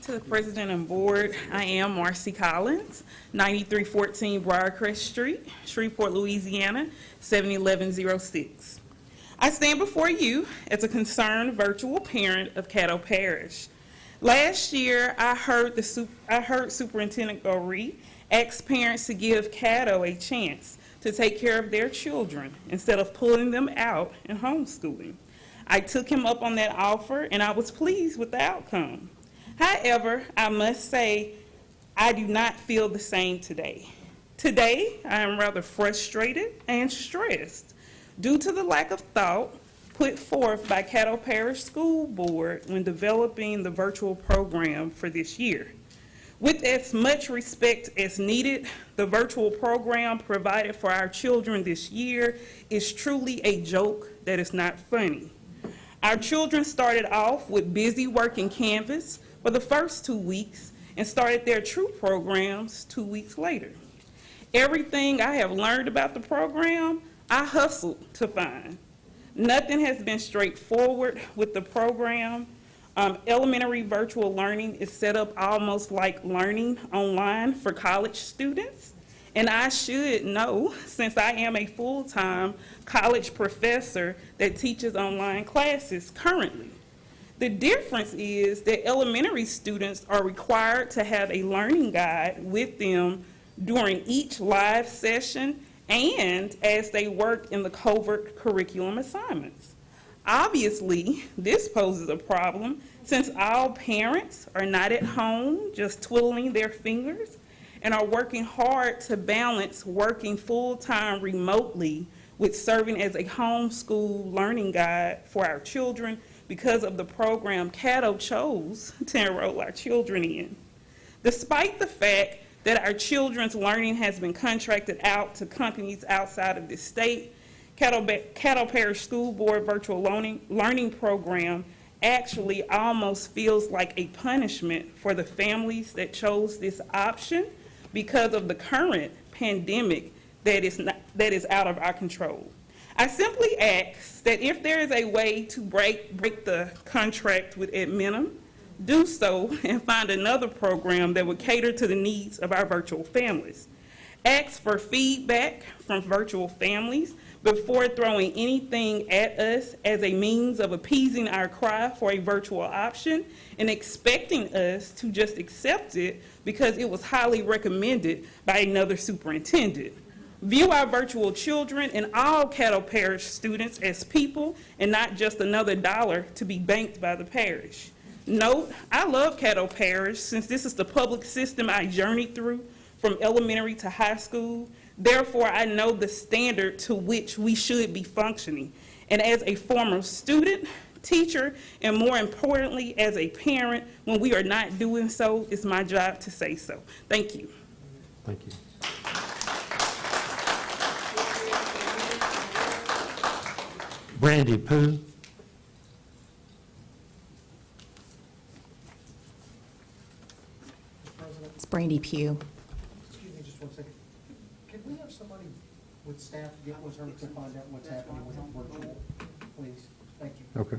To the President and Board, I am Marcy Collins, 9314 Briarcrest Street, Shreveport, Louisiana, 71106. I stand before you as a concerned virtual parent of Caddo Parish. Last year, I heard Superintendent Goree ask parents to give Caddo a chance to take care of their children instead of pulling them out and homeschooling. I took him up on that offer, and I was pleased with the outcome. However, I must say, I do not feel the same today. Today, I am rather frustrated and stressed due to the lack of thought put forth by Caddo Parish School Board when developing the virtual program for this year. With as much respect as needed, the virtual program provided for our children this year is truly a joke that is not funny. Our children started off with busy work in Canvas for the first 2 weeks and started their true programs 2 weeks later. Everything I have learned about the program, I hustled to find. Nothing has been straightforward with the program. Elementary virtual learning is set up almost like learning online for college students. And I should know, since I am a full-time college professor that teaches online classes currently. The difference is that elementary students are required to have a learning guide with them during each live session and as they work in the covert curriculum assignments. Obviously, this poses a problem since all parents are not at home just twiddling their fingers and are working hard to balance working full-time remotely with serving as a homeschool learning guide for our children because of the program Caddo chose to enroll our children in. Despite the fact that our children's learning has been contracted out to companies outside of the state, Caddo Parish School Board Virtual Learning Program actually almost feels like a punishment for the families that chose this option because of the current pandemic that is out of our control. I simply ask that if there is a way to break the contract with Adminum, do so and find another program that would cater to the needs of our virtual families. Ask for feedback from virtual families before throwing anything at us as a means of appeasing our cry for a virtual option and expecting us to just accept it because it was highly recommended by another superintendent. View our virtual children and all Caddo Parish students as people and not just another dollar to be banked by the parish. Note, I love Caddo Parish since this is the public system I journeyed through from elementary to high school. Therefore, I know the standard to which we should be functioning. And as a former student, teacher, and more importantly, as a parent, when we are not doing so, it's my job to say so. Thank you. Thank you. Brandy Pooh. It's Brandy Pugh. Excuse me just one second. Can we have somebody with staff get with her to find out what's happening with virtual, please? Thank you. Okay.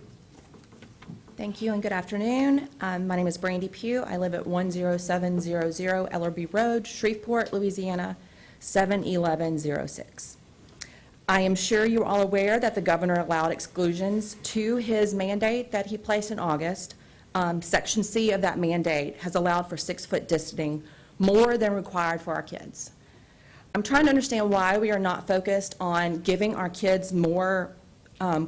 Thank you and good afternoon. My name is Brandy Pugh. I live at 10700 Ellerby Road, Shreveport, Louisiana, 71106. I am sure you're all aware that the governor allowed exclusions to his mandate that he placed in August. Section C of that mandate has allowed for 6-foot distancing more than required for our kids. I'm trying to understand why we are not focused on giving our kids more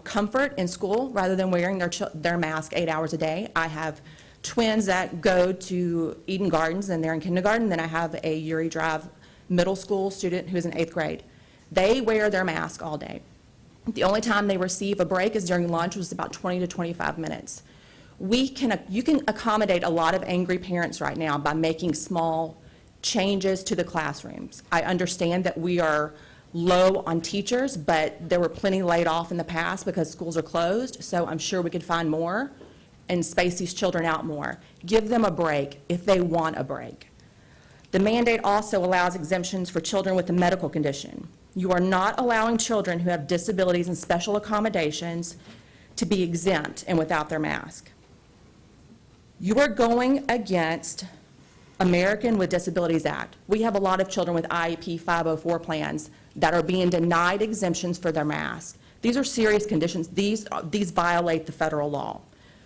comfort in school rather than wearing their mask 8 hours a day. I have twins that go to Eden Gardens and they're in kindergarten. Then I have a Uri Drive middle school student who's in 8th grade. They wear their mask all day. The only time they receive a break is during lunch, which is about 20 to 25 minutes. You can accommodate a lot of angry parents right now by making small changes to the classrooms. I understand that we are low on teachers, but there were plenty laid off in the past because schools are closed, so I'm sure we could find more and space these children out more. Give them a break if they want a break. The mandate also allows exemptions for children with a medical condition. You are not allowing children who have disabilities and special accommodations to be exempt and without their mask. You are going against American with Disabilities Act. We have a lot of children with IEP 504 plans that are being denied exemptions for their mask. These are serious conditions. These violate the federal law.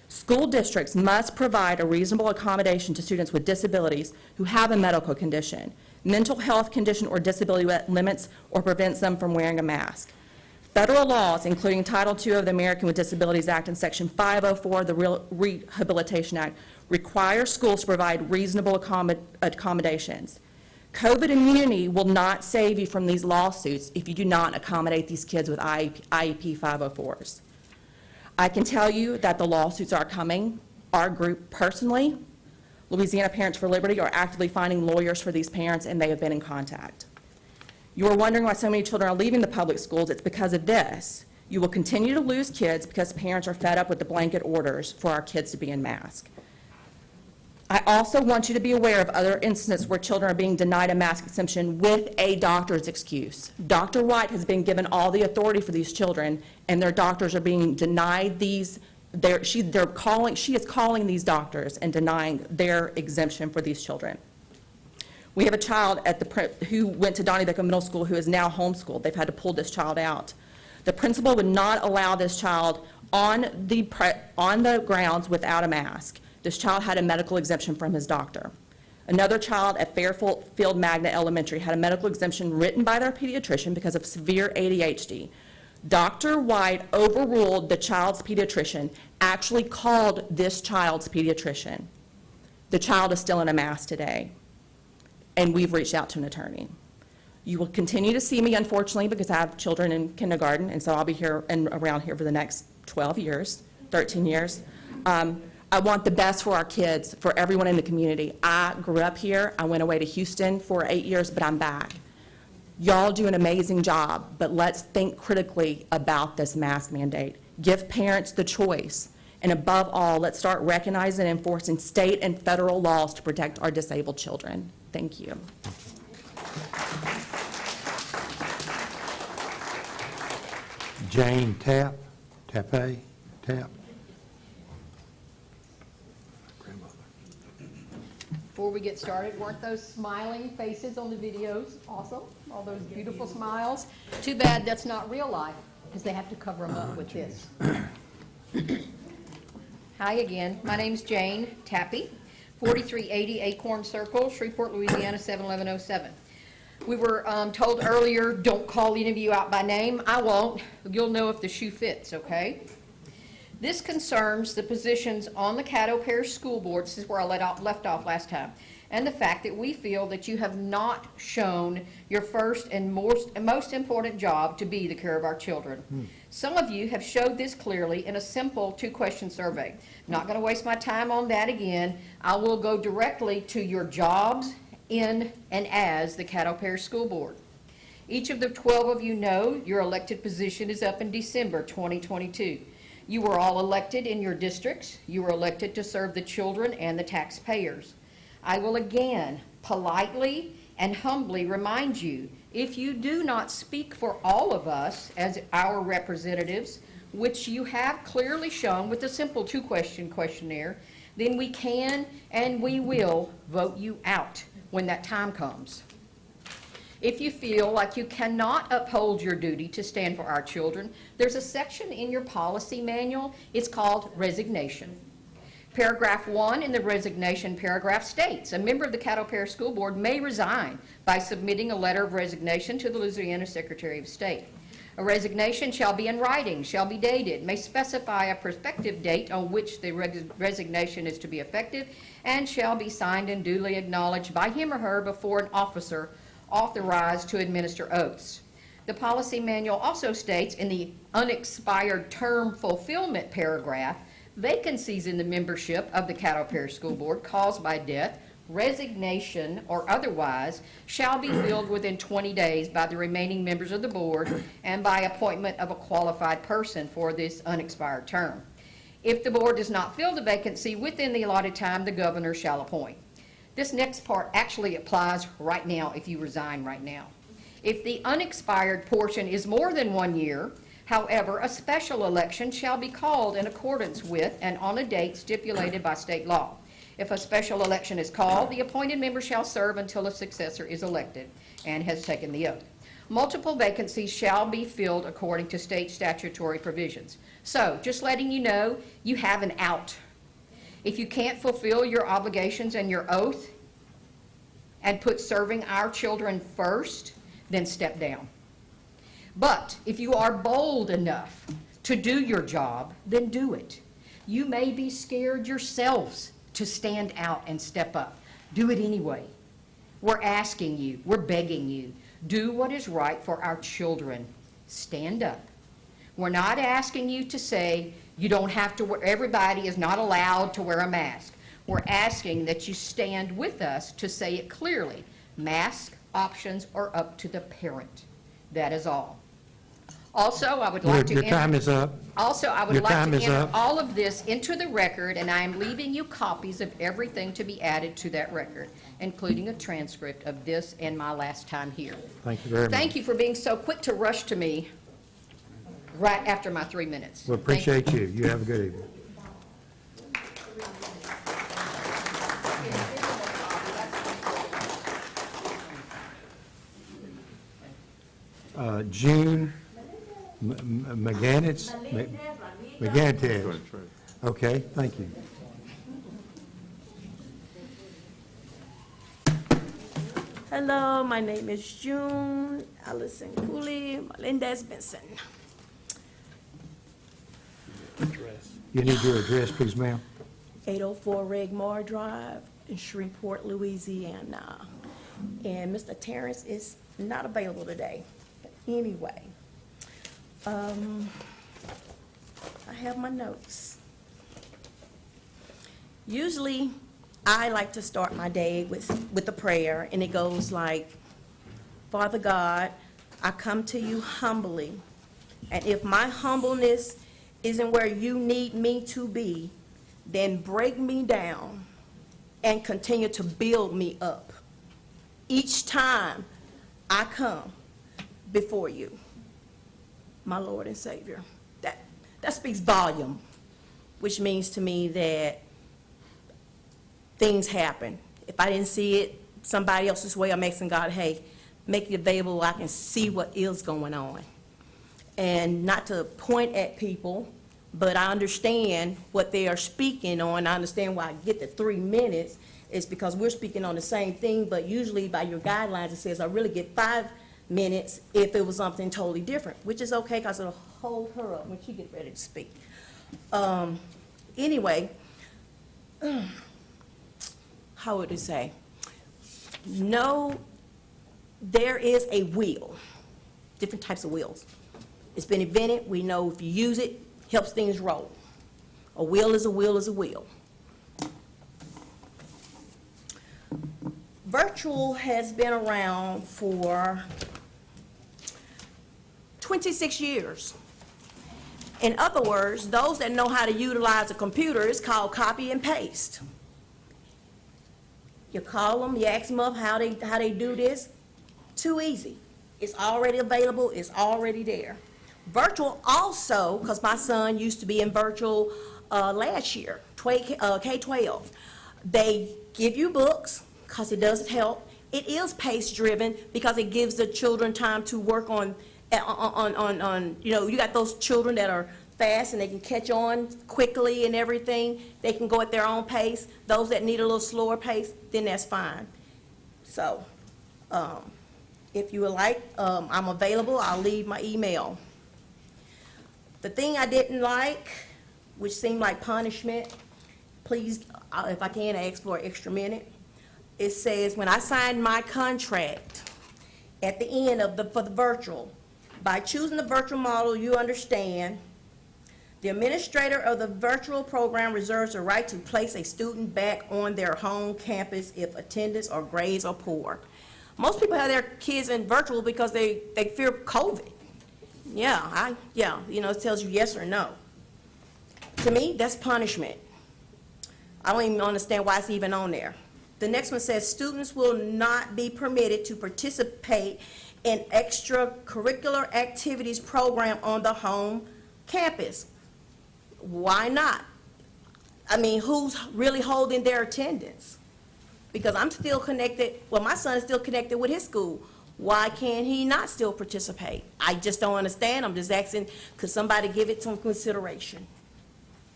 School districts must provide a reasonable accommodation to students with disabilities who have a medical condition, mental health condition or disability that limits or prevents them from wearing a mask. Federal laws, including Title II of the American with Disabilities Act and Section 504 of the Rehabilitation Act, require schools to provide reasonable accommodations. COVID immunity will not save you from these lawsuits if you do not accommodate these kids with IEP 504s. I can tell you that the lawsuits are coming. Our group personally, Louisiana Parents for Liberty, are actively finding lawyers for these parents, and they have been in contact. You are wondering why so many children are leaving the public schools. It's because of this. You will continue to lose kids because parents are fed up with the blanket orders for our kids to be in masks. I also want you to be aware of other instances where children are being denied a mask exemption with a doctor's excuse. Dr. White has been given all the authority for these children, and their doctors are being denied these. She is calling these doctors and denying their exemption for these children. We have a child who went to Donnybrook Middle School who is now homeschooled. They've had to pull this child out. The principal would not allow this child on the grounds without a mask. This child had a medical exemption from his doctor. Another child at Fairfield Magnet Elementary had a medical exemption written by their pediatrician because of severe ADHD. Dr. White overruled the child's pediatrician, actually called this child's pediatrician. The child is still in a mask today, and we've reached out to an attorney. You will continue to see me, unfortunately, because I have children in kindergarten, and so I'll be here and around here for the next 12 years, 13 years. I want the best for our kids, for everyone in the community. I grew up here. I went away to Houston for 8 years, but I'm back. Y'all do an amazing job, but let's think critically about this mask mandate. Give parents the choice. And above all, let's start recognizing and enforcing state and federal laws to protect our disabled children. Thank you. Jane Tapp. Before we get started, weren't those smiling faces on the videos awesome? All those beautiful smiles. Too bad that's not real life, because they have to cover them up with this. Hi again. My name's Jane Tappy, 4380 Acorn Circle, Shreveport, Louisiana, 71107. We were told earlier, don't call any of you out by name. I won't. You'll know if the shoe fits, okay? This concerns the positions on the Caddo Parish School Board, this is where I left off last time, and the fact that we feel that you have not shown your first and most important job to be the care of our children. Some of you have showed this clearly in a simple 2-question survey. I'm not going to waste my time on that again. I will go directly to your jobs in and as the Caddo Parish School Board. Each of the 12 of you know your elected position is up in December 2022. You were all elected in your districts. You were elected to serve the children and the taxpayers. I will again politely and humbly remind you, if you do not speak for all of us as our representatives, which you have clearly shown with a simple 2-question questionnaire, then we can and we will vote you out when that time comes. If you feel like you cannot uphold your duty to stand for our children, there's a section in your policy manual. It's called resignation. Paragraph 1 in the resignation paragraph states, a member of the Caddo Parish School Board may resign by submitting a letter of resignation to the Louisiana Secretary of State. A resignation shall be in writing, shall be dated, may specify a prospective date on which the resignation is to be effective, and shall be signed and duly acknowledged by him or her before an officer authorized to administer oaths. The policy manual also states in the unexpired term fulfillment paragraph, vacancies in the membership of the Caddo Parish School Board caused by death, resignation, or otherwise shall be filled within 20 days by the remaining members of the board and by appointment of a qualified person for this unexpired term. If the board does not fill the vacancy within the allotted time, the governor shall appoint. This next part actually applies right now if you resign right now. If the unexpired portion is more than 1 year, however, a special election shall be called in accordance with and on a date stipulated by state law. If a special election is called, the appointed member shall serve until a successor is elected and has taken the oath. Multiple vacancies shall be filled according to state statutory provisions. So, just letting you know, you have an out. If you can't fulfill your obligations and your oath and put serving our children first, then step down. But if you are bold enough to do your job, then do it. You may be scared yourselves to stand out and step up. Do it anyway. We're asking you, we're begging you, do what is right for our children. Stand up. We're not asking you to say you don't have to wear, everybody is not allowed to wear a mask. We're asking that you stand with us to say it clearly. Mask options are up to the parent. That is all. Also, I would like to Your time is up. Also, I would Your like time to is enter up. all of this into the record, and I am leaving you copies of everything to be added to that record, including a transcript of this and my last time here. Thank you very much. Thank you for being so quick to rush to me right after my 3 minutes. We appreciate you. You have a good evening. June McGannis? McGantis. Okay, thank you. Hello, my name is June Allison Cooley Melendez Benson. You need your address, please, ma'am. 804 Regmar Drive in Shreveport, Louisiana. And Mr. Terrence is not available today. But anyway, I have my notes. Usually, I like to start my day with a prayer, and it goes like, Father God, I come to you humbly, and if my humbleness isn't where you need me to be, then break me down and continue to build me up each time I come before you, my Lord and Savior. That speaks volume, which means to me that things happen. If I didn't see it somebody else's way, I'm asking God, hey, make it available, I can see what is going on. And not to point at people, but I understand what they are speaking on. I understand why I get the 3 minutes is because we're speaking on the same thing, but usually by your guidelines, it says I really get 5 minutes if it was something totally different, which is okay because it'll hold her up when she gets ready to speak. Anyway, how would it say? No, there is a wheel, different types of wheels. It's been invented. We know if you use it, helps things roll. A wheel is a wheel is a wheel. Virtual has been around for 26 years. In other words, those that know how to utilize a computer, it's called copy and paste. You call them, you ask them up how they do this. Too easy. It's already available, it's already there. Virtual also, because my son used to be in virtual last year, K-12. They give you books, because it does help. It is pace-driven, because it gives the children time to work on, you got those children that are fast and they can catch on quickly and everything. They can go at their own pace. Those that need a little slower pace, then that's fine. So, if you would like, I'm available. I'll leave my email. The thing I didn't like, which seemed like punishment, please, if I can, ask for an extra minute. It says, when I signed my contract at the end for the virtual, by choosing the virtual model, you understand the administrator of the virtual program reserves the right to place a student back on their home campus if attendance or grades are poor. Most people have their kids in virtual because they fear COVID. It tells you yes or no. To me, that's punishment. I don't even understand why it's even on there. The next one says students will not be permitted to participate in extracurricular activities program on the home campus. Why not? I mean, who's really holding their attendance? Because I'm still connected, my son is still connected with his school. Why can't he not still participate? I just don't understand. I'm just asking, could somebody give it some consideration?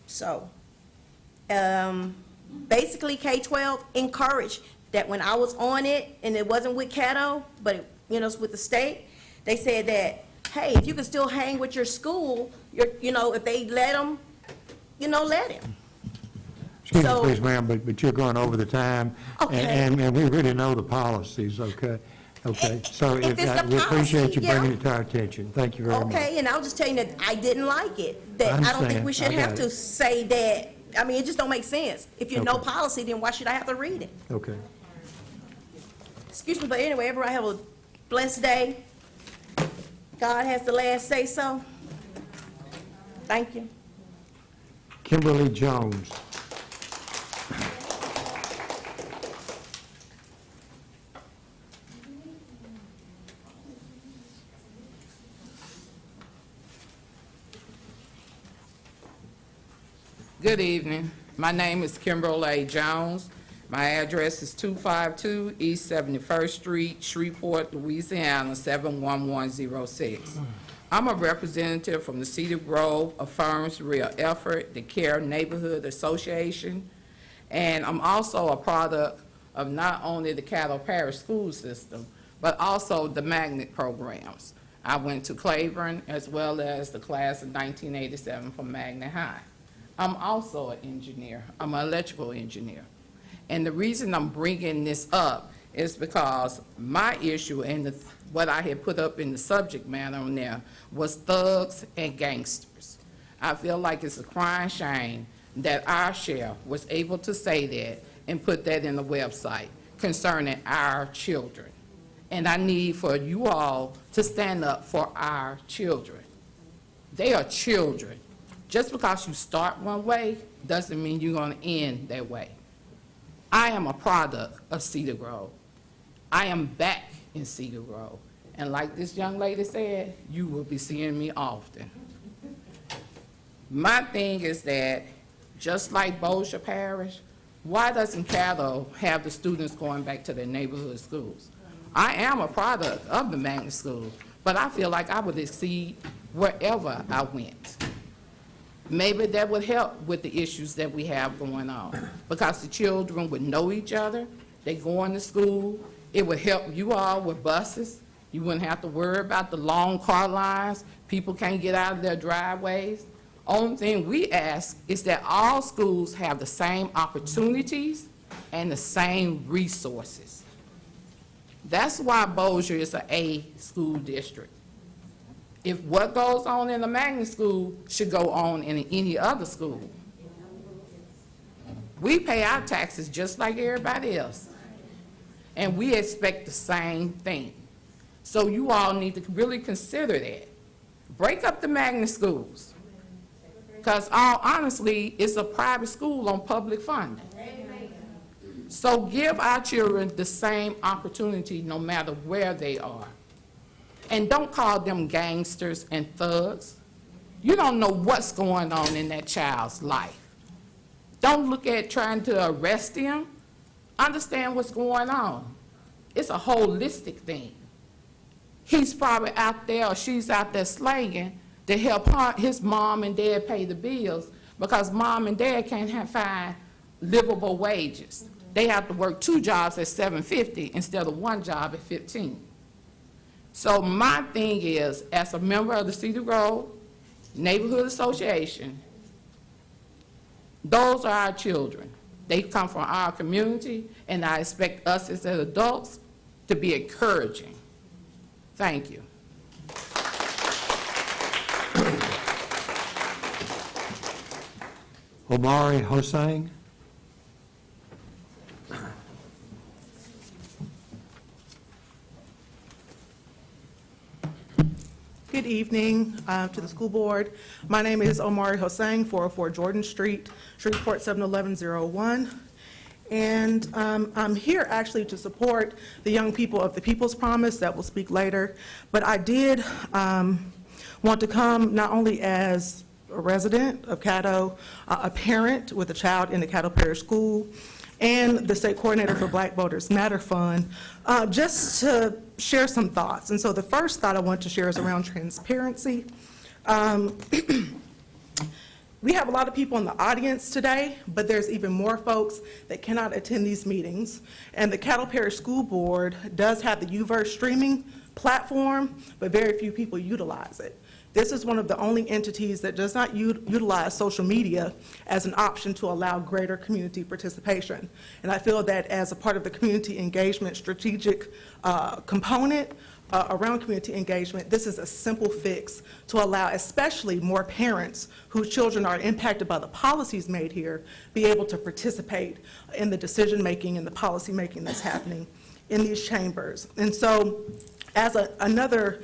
So, basically K-12 encouraged that when I was on it, and it wasn't with Caddo, but it's with the state, they said that, hey, if you can still hang with your school, if they let them, let him. Excuse me, please, ma'am, but you're going over the time. Okay. And we really know the policies, okay? Okay, so If it's the we appreciate you policy, yeah. bringing it to our attention. Thank you very much. Okay, and I'll just tell you that I didn't like it. That I don't think we should understand. I have got to it. say that. I mean, it just don't make sense. If you know Okay. policy, then why should I have to read it? Okay. Excuse me, but anyway, everybody have a blessed day. God has the last say so. Thank you. Kimberly Jones. Good evening. My name is Kimberly Jones. My address is 252 East 71st Street, Shreveport, Louisiana, 71106. I'm a representative from the Cedar Grove Affirms Real Effort, the CARE Neighborhood Association, and I'm also a product of not only the Caddo Parish school system, but also the magnet programs. I went to Claiborne as well as the class of 1987 from Magnet High. I'm also an engineer. I'm an electrical engineer. And the reason I'm bringing this up is because my issue and what I had put up in the subject matter on there was thugs and gangsters. I feel like it's a crying shame that our sheriff was able to say that and put that in the website concerning our children. And I need for you all to stand up for our children. They are children. Just because you start one way doesn't mean you're going to end that way. I am a product of Cedar Grove. I am back in Cedar Grove. And like this young lady said, you will be seeing me often. My thing is that, just like Bossier Parish, why doesn't Caddo have the students going back to their neighborhood schools? I am a product of the magnet school, but I feel like I would exceed wherever I went. Maybe that would help with the issues that we have going on, because the children would know each other, they going to school, it would help you all with buses, you wouldn't have to worry about the long car lines, people can't get out of their driveways. Only thing we ask is that all schools have the same opportunities and the same resources. That's why Bossier is an A school district. If what goes on in the magnet school should go on in any other school. We pay our taxes just like everybody else, and we expect the same thing. So you all need to really consider that. Break up the magnet schools, because all honestly, it's a private school on public funding. So give our children the same opportunity no matter where they are. And don't call them gangsters and thugs. You don't know what's going on in that child's life. Don't look at trying to arrest them. Understand what's going on. It's a holistic thing. He's probably out there or she's out there slanging to help his mom and dad pay the bills, because mom and dad can't find livable wages. They have to work 2 jobs at $7.50 instead of 1 job at $15. So my thing is, as a member of the Cedar Grove Neighborhood Association, those are our children. They come from our community, and I expect us as adults to be encouraging. Thank you. Omari Hossain. Good evening to the school board. My name is Omari Hossain, 404 Jordan Street, Shreveport 71101. And I'm here actually to support the young people of the People's Promise that will speak later. But I did want to come not only as a resident of Caddo, a parent with a child in the Caddo Parish School, and the state coordinator for Black Voters Matter Fund, just to share some thoughts. And so the first thought I want to share is around transparency. We have a lot of people in the audience today, but there's even more folks that cannot attend these meetings. And the Caddo Parish School Board does have the UVerse streaming platform, but very few people utilize it. This is one of the only entities that does not utilize social media as an option to allow greater community participation. And I feel that as a part of the community engagement strategic component around community engagement, this is a simple fix to allow especially more parents whose children are impacted by the policies made here be able to participate in the decision-making and the policy-making that's happening in these chambers. And so as another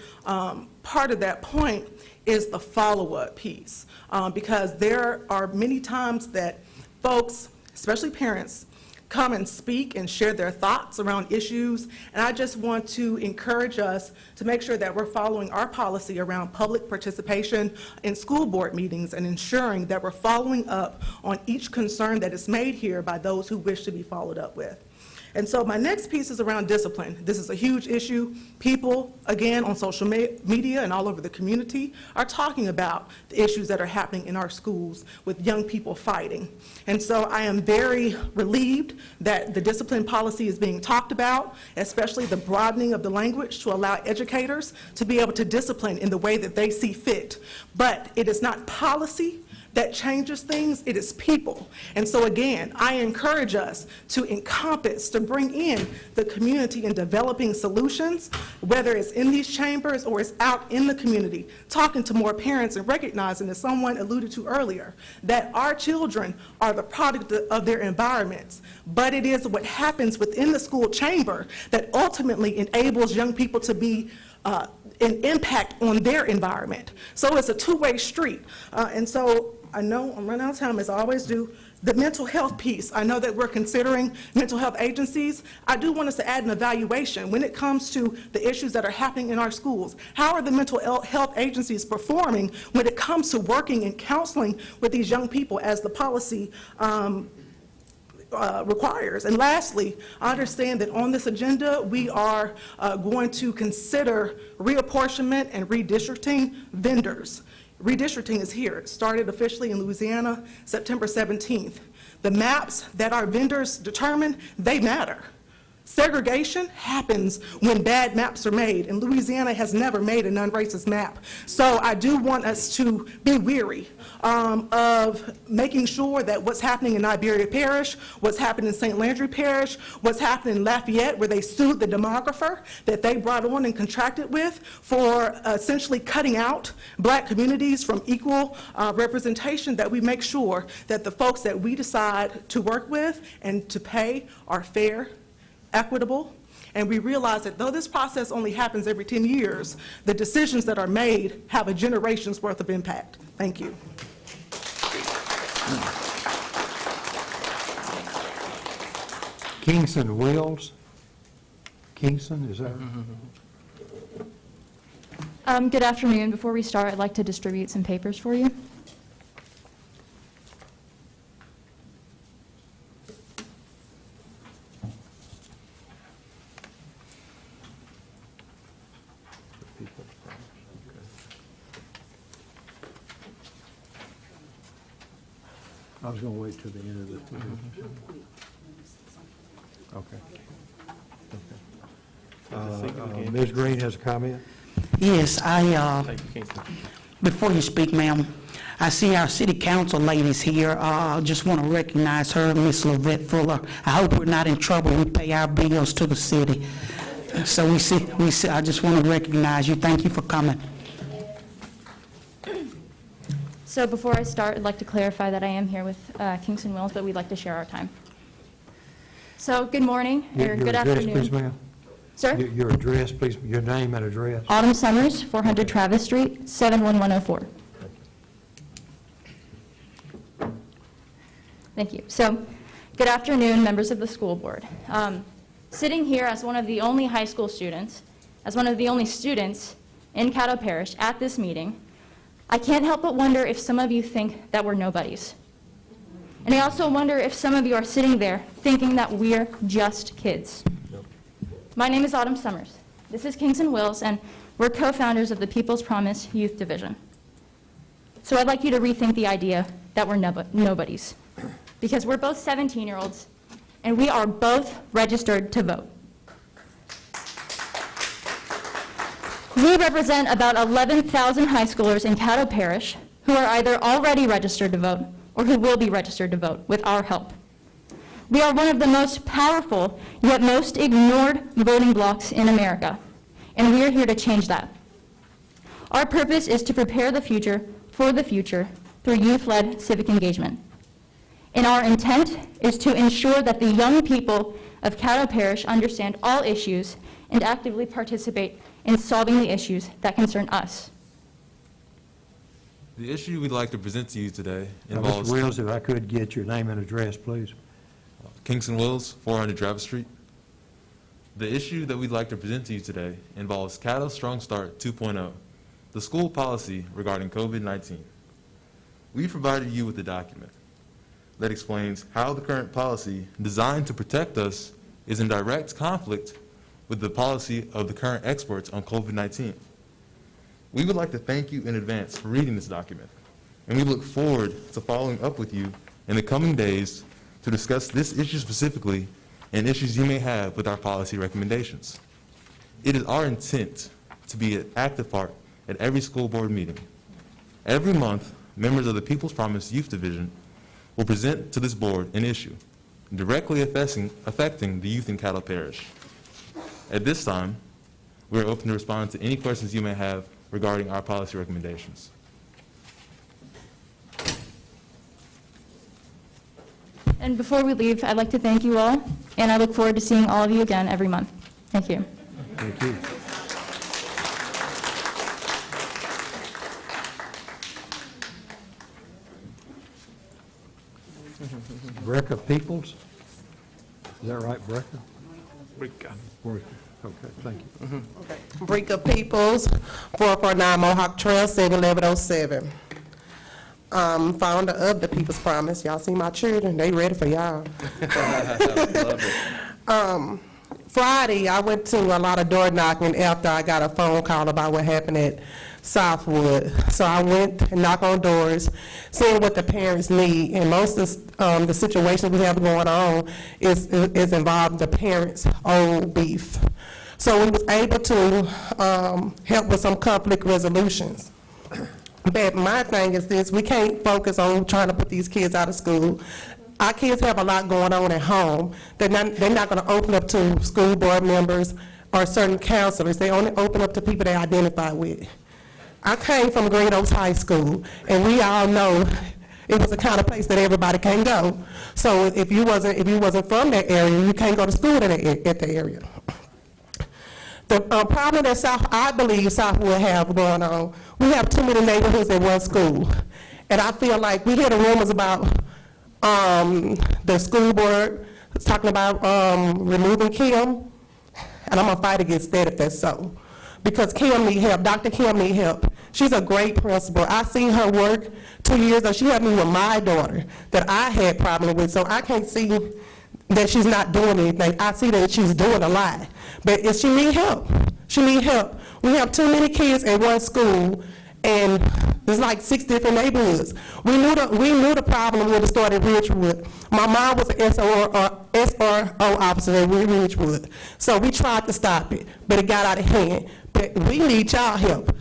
part of that point is the follow-up piece, because there are many times that folks, especially parents, come and speak and share their thoughts around issues. And I just want to encourage us to make sure that we're following our policy around public participation in school board meetings and ensuring that we're following up on each concern that is made here by those who wish to be followed up with. And so my next piece is around discipline. This is a huge issue. People, again, on social media and all over the community are talking about the issues that are happening in our schools with young people fighting. And so I am very relieved that the discipline policy is being talked about, especially the broadening of the language to allow educators to be able to discipline in the way that they see fit. But it is not policy that changes things, it is people. And so again, I encourage us to encompass, to bring in the community in developing solutions, whether it's in these chambers or it's out in the community, talking to more parents and recognizing, as someone alluded to earlier, that our children are the product of their environments, but it is what happens within the school chamber that ultimately enables young people to be an impact on their environment. So it's a two-way street. And so I know I'm running out of time, as I always do. The mental health piece, I know that we're considering mental health agencies. I do want us to add an evaluation when it comes to the issues that are happening in our schools. How are the mental health agencies performing when it comes to working and counseling with these young people as the policy requires? And lastly, I understand that on this agenda, we are going to consider reapportionment and redistricting vendors. Redistricting is here. It started officially in Louisiana September 17th. The maps that our vendors determine, they matter. Segregation happens when bad maps are made, and Louisiana has never made a non-racist map. So I do want us to be weary of making sure that what's happening in Iberia Parish, what's happening in St. Landry Parish, what's happening in Lafayette, where they sued the demographer that they brought on and contracted with for essentially cutting out black communities from equal representation, that we make sure that the folks that we decide to work with and to pay are fair, equitable, and we realize that though this process only happens every 10 years, the decisions that are made have a generation's worth of impact. Thank you. Kingston Wills. Kingston, is that? Good afternoon. Before we start, I'd like to distribute some papers for you. I was going to wait till the end of this meeting. Okay. Ms. Green has a comment? Yes, before you speak, ma'am, I see our city council ladies here. I just want to recognize her, Miss Lavette Fuller. I hope we're not in trouble. We pay our bills to the city. So we see, I just want to recognize you. Thank you for coming. So before I start, I'd like to clarify that I am here with Kingston Wills, but we'd like to share our time. So good morning, or good afternoon. Your address, please, ma'am? Sir? Your address, please, your name and address. Autumn Summers, 400 Travis Street, 71104. Thank you. So good afternoon, members of the school board. Sitting here as one of the only high school students, as one of the only students in Caddo Parish at this meeting, I can't help but wonder if some of you think that we're nobodies. And I also wonder if some of you are sitting there thinking that we're just kids. My name is Autumn Summers. This is Kingston Wills, and we're co-founders of the People's Promise Youth Division. So I'd like you to rethink the idea that we're nobodies, because we're both 17-year-olds, and we are both registered to vote. We represent about 11,000 high schoolers in Caddo Parish who are either already registered to vote or who will be registered to vote with our help. We are one of the most powerful yet most ignored voting blocs in America, and we are here to change that. Our purpose is to prepare the future for the future through youth-led civic engagement. And our intent is to ensure that the young people of Caddo Parish understand all issues and actively participate in solving the issues that concern us. The issue we'd like to present to you today Now, involves... Mr. Wills, if I could get your name and address, please. Kingston Wills, 400 Travis Street. The issue that we'd like to present to you today involves Caddo Strong Start 2.0, the school policy regarding COVID-19. We provided you with a document that explains how the current policy designed to protect us is in direct conflict with the policy of the current experts on COVID-19. We would like to thank you in advance for reading this document, and we look forward to following up with you in the coming days to discuss this issue specifically and issues you may have with our policy recommendations. It is our intent to be an active part at every school board meeting. Every month, members of the People's Promise Youth Division will present to this board an issue directly affecting the youth in Caddo Parish. At this time, we are open to respond to any questions you may have regarding our policy recommendations. And before we leave, I'd like to thank you all, and I look forward to seeing all of you again every month. Thank you. Thank you. Brecca Peoples? Is that right, Brecca? Brecca. Okay, thank you. Okay. Brecca Peoples, 449 Mohawk Trail, 71107. Founder of the People's Promise. Y'all see my children? They ready for y'all. Friday, I went to a lot of door knocking after I got a phone call about what happened at Southwood. So I went and knocked on doors, seeing what the parents need. And most of the situations we have going on is involving the parents' old beef. So we was able to help with some conflict resolutions. But my thing is this: we can't focus on trying to put these kids out of school. Our kids have a lot going on at home. They're not going to open up to school board members or certain counselors. They only open up to people they identify with. I came from Green Oaks High School, and we all know it was the kind of place that everybody can go. So if you wasn't from that area, you can't go to school at the area. The problem that I believe Southwood have going on, we have too many neighborhoods in one school. And I feel like we hear the rumors about the school board talking about removing Kim, and I'm gonna fight against that if that's so. Because Kim need help, Dr. Kim need help. She's a great principal. I seen her work 2 years ago. She helped me with my daughter that I had problems with, so I can't see that she's not doing anything. I see that she's doing a lot. But she need help. She need help. We have too many kids in one school, and there's like 6 different neighborhoods. We knew the problem when it started in Ridgewood. My mom was an SRO officer in Ridgewood, so we tried to stop it, but it got out of hand. But we need y'all help.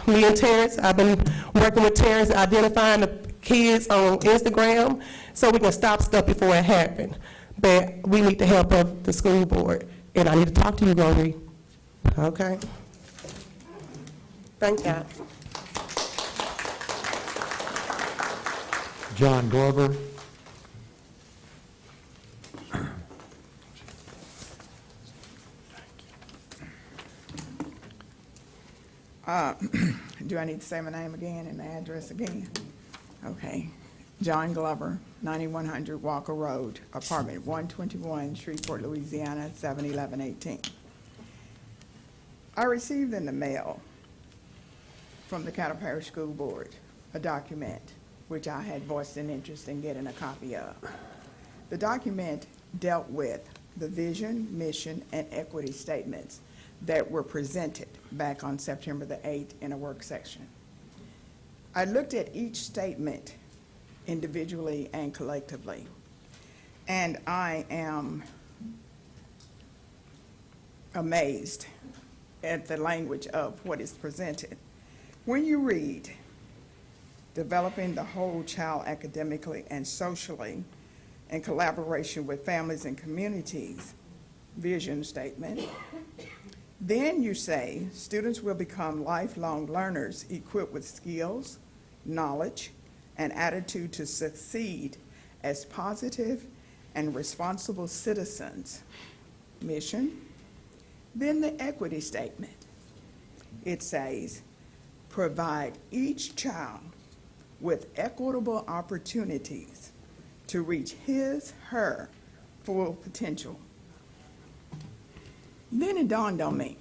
Me and Terrence, I've been working with Terrence, identifying the kids on Instagram, so we can stop stuff before it happens. But we need the help of the school board, and I need to talk to you, Gori. Okay? Thank you. John Glover. Do I need to say my name again and the address again? Okay. John Glover, 9100 Walker Road, apartment 121, Shreveport, Louisiana, 71118. I received in the mail from the Caddo Parish School Board a document which I had voiced an interest in getting a copy of. The document dealt with the vision, mission, and equity statements that were presented back on September the 8th in a work session. I looked at each statement individually and collectively, and I am amazed at the language of what is presented. When you read, developing the whole child academically and socially in collaboration with families and communities, vision statement, then you say students will become lifelong learners equipped with skills, knowledge, and attitude to succeed as positive and responsible citizens. Mission. Then the equity statement. It says, provide each child with equitable opportunities to reach his, her full potential. Then it dawned on me,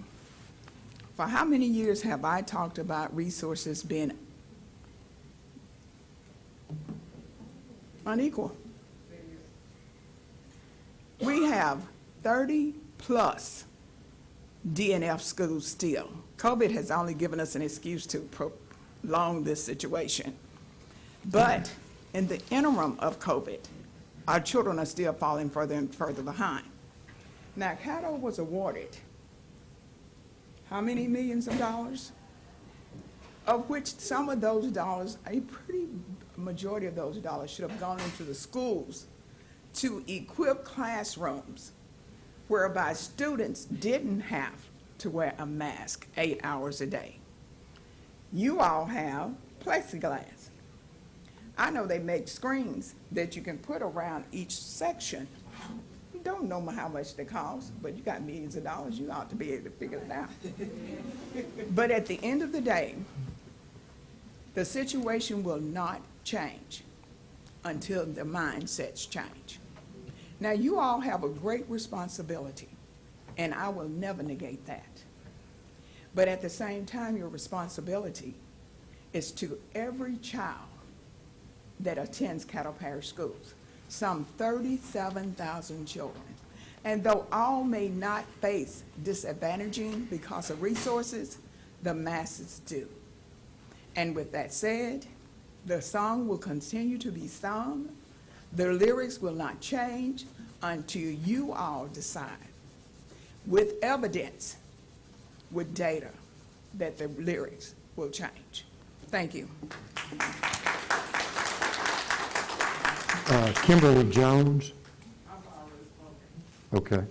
for how many years have I talked about resources being unequal? We have 30-plus DNF schools still. COVID has only given us an excuse to prolong this situation. But in the interim of COVID, our children are still falling further and further behind. Now, Caddo was awarded how many millions of dollars? Of which some of those dollars, a pretty majority of those dollars should have gone into the schools to equip classrooms whereby students didn't have to wear a mask 8 hours a day. You all have plexiglass. I know they make screens that you can put around each section. You don't know how much they cost, but you got millions of dollars, you ought to be able to figure it out. But at the end of the day, the situation will not change until the mindsets change. Now, you all have a great responsibility, and I will never negate that. But at the same time, your responsibility is to every child that attends Caddo Parish schools, some 37,000 children. And though all may not face disadvantaging because of resources, the masses do. And with that said, the song will continue to be sung. The lyrics will not change until you all decide, with evidence, with data, that the lyrics will change. Thank you. Kimberly Jones. Okay.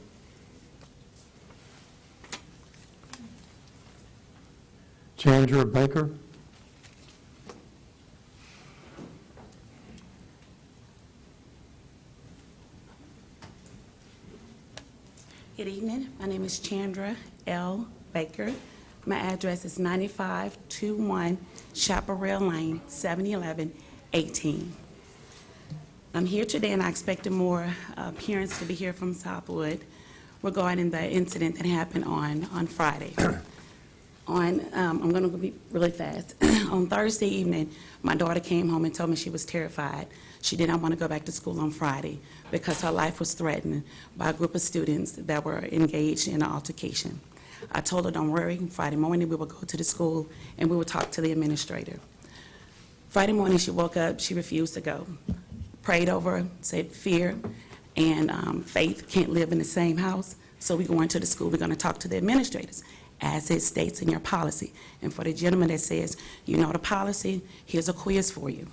Chandra Baker. Good evening. My name is Chandra L. Baker. My address is 9521 Chaparral Lane, 711-18. I'm here today, and I expected more parents to be here from Southwood regarding the incident that happened on Friday. I'm going to be really fast. On Thursday evening, my daughter came home and told me she was terrified. She did not want to go back to school on Friday because her life was threatened by a group of students that were engaged in an altercation. I told her, don't worry, Friday morning we will go to the school and we will talk to the administrator. Friday morning she woke up, she refused to go. Prayed over her, said fear and faith can't live in the same house, so we're going to the school, we're going to talk to the administrators, as it states in your policy. And for the gentleman that says, you know the policy, here's a quiz for you.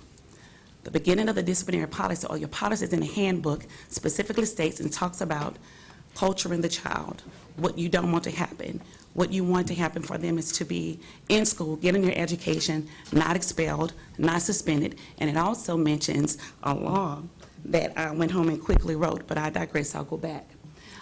The beginning of the disciplinary policy, or your policies in the handbook, specifically states and talks about culturing the child, what you don't want to happen. What you want to happen for them is to be in school, getting their education, not expelled, not suspended, and it also mentions a law that I went home and quickly wrote, but I digress, I'll go back.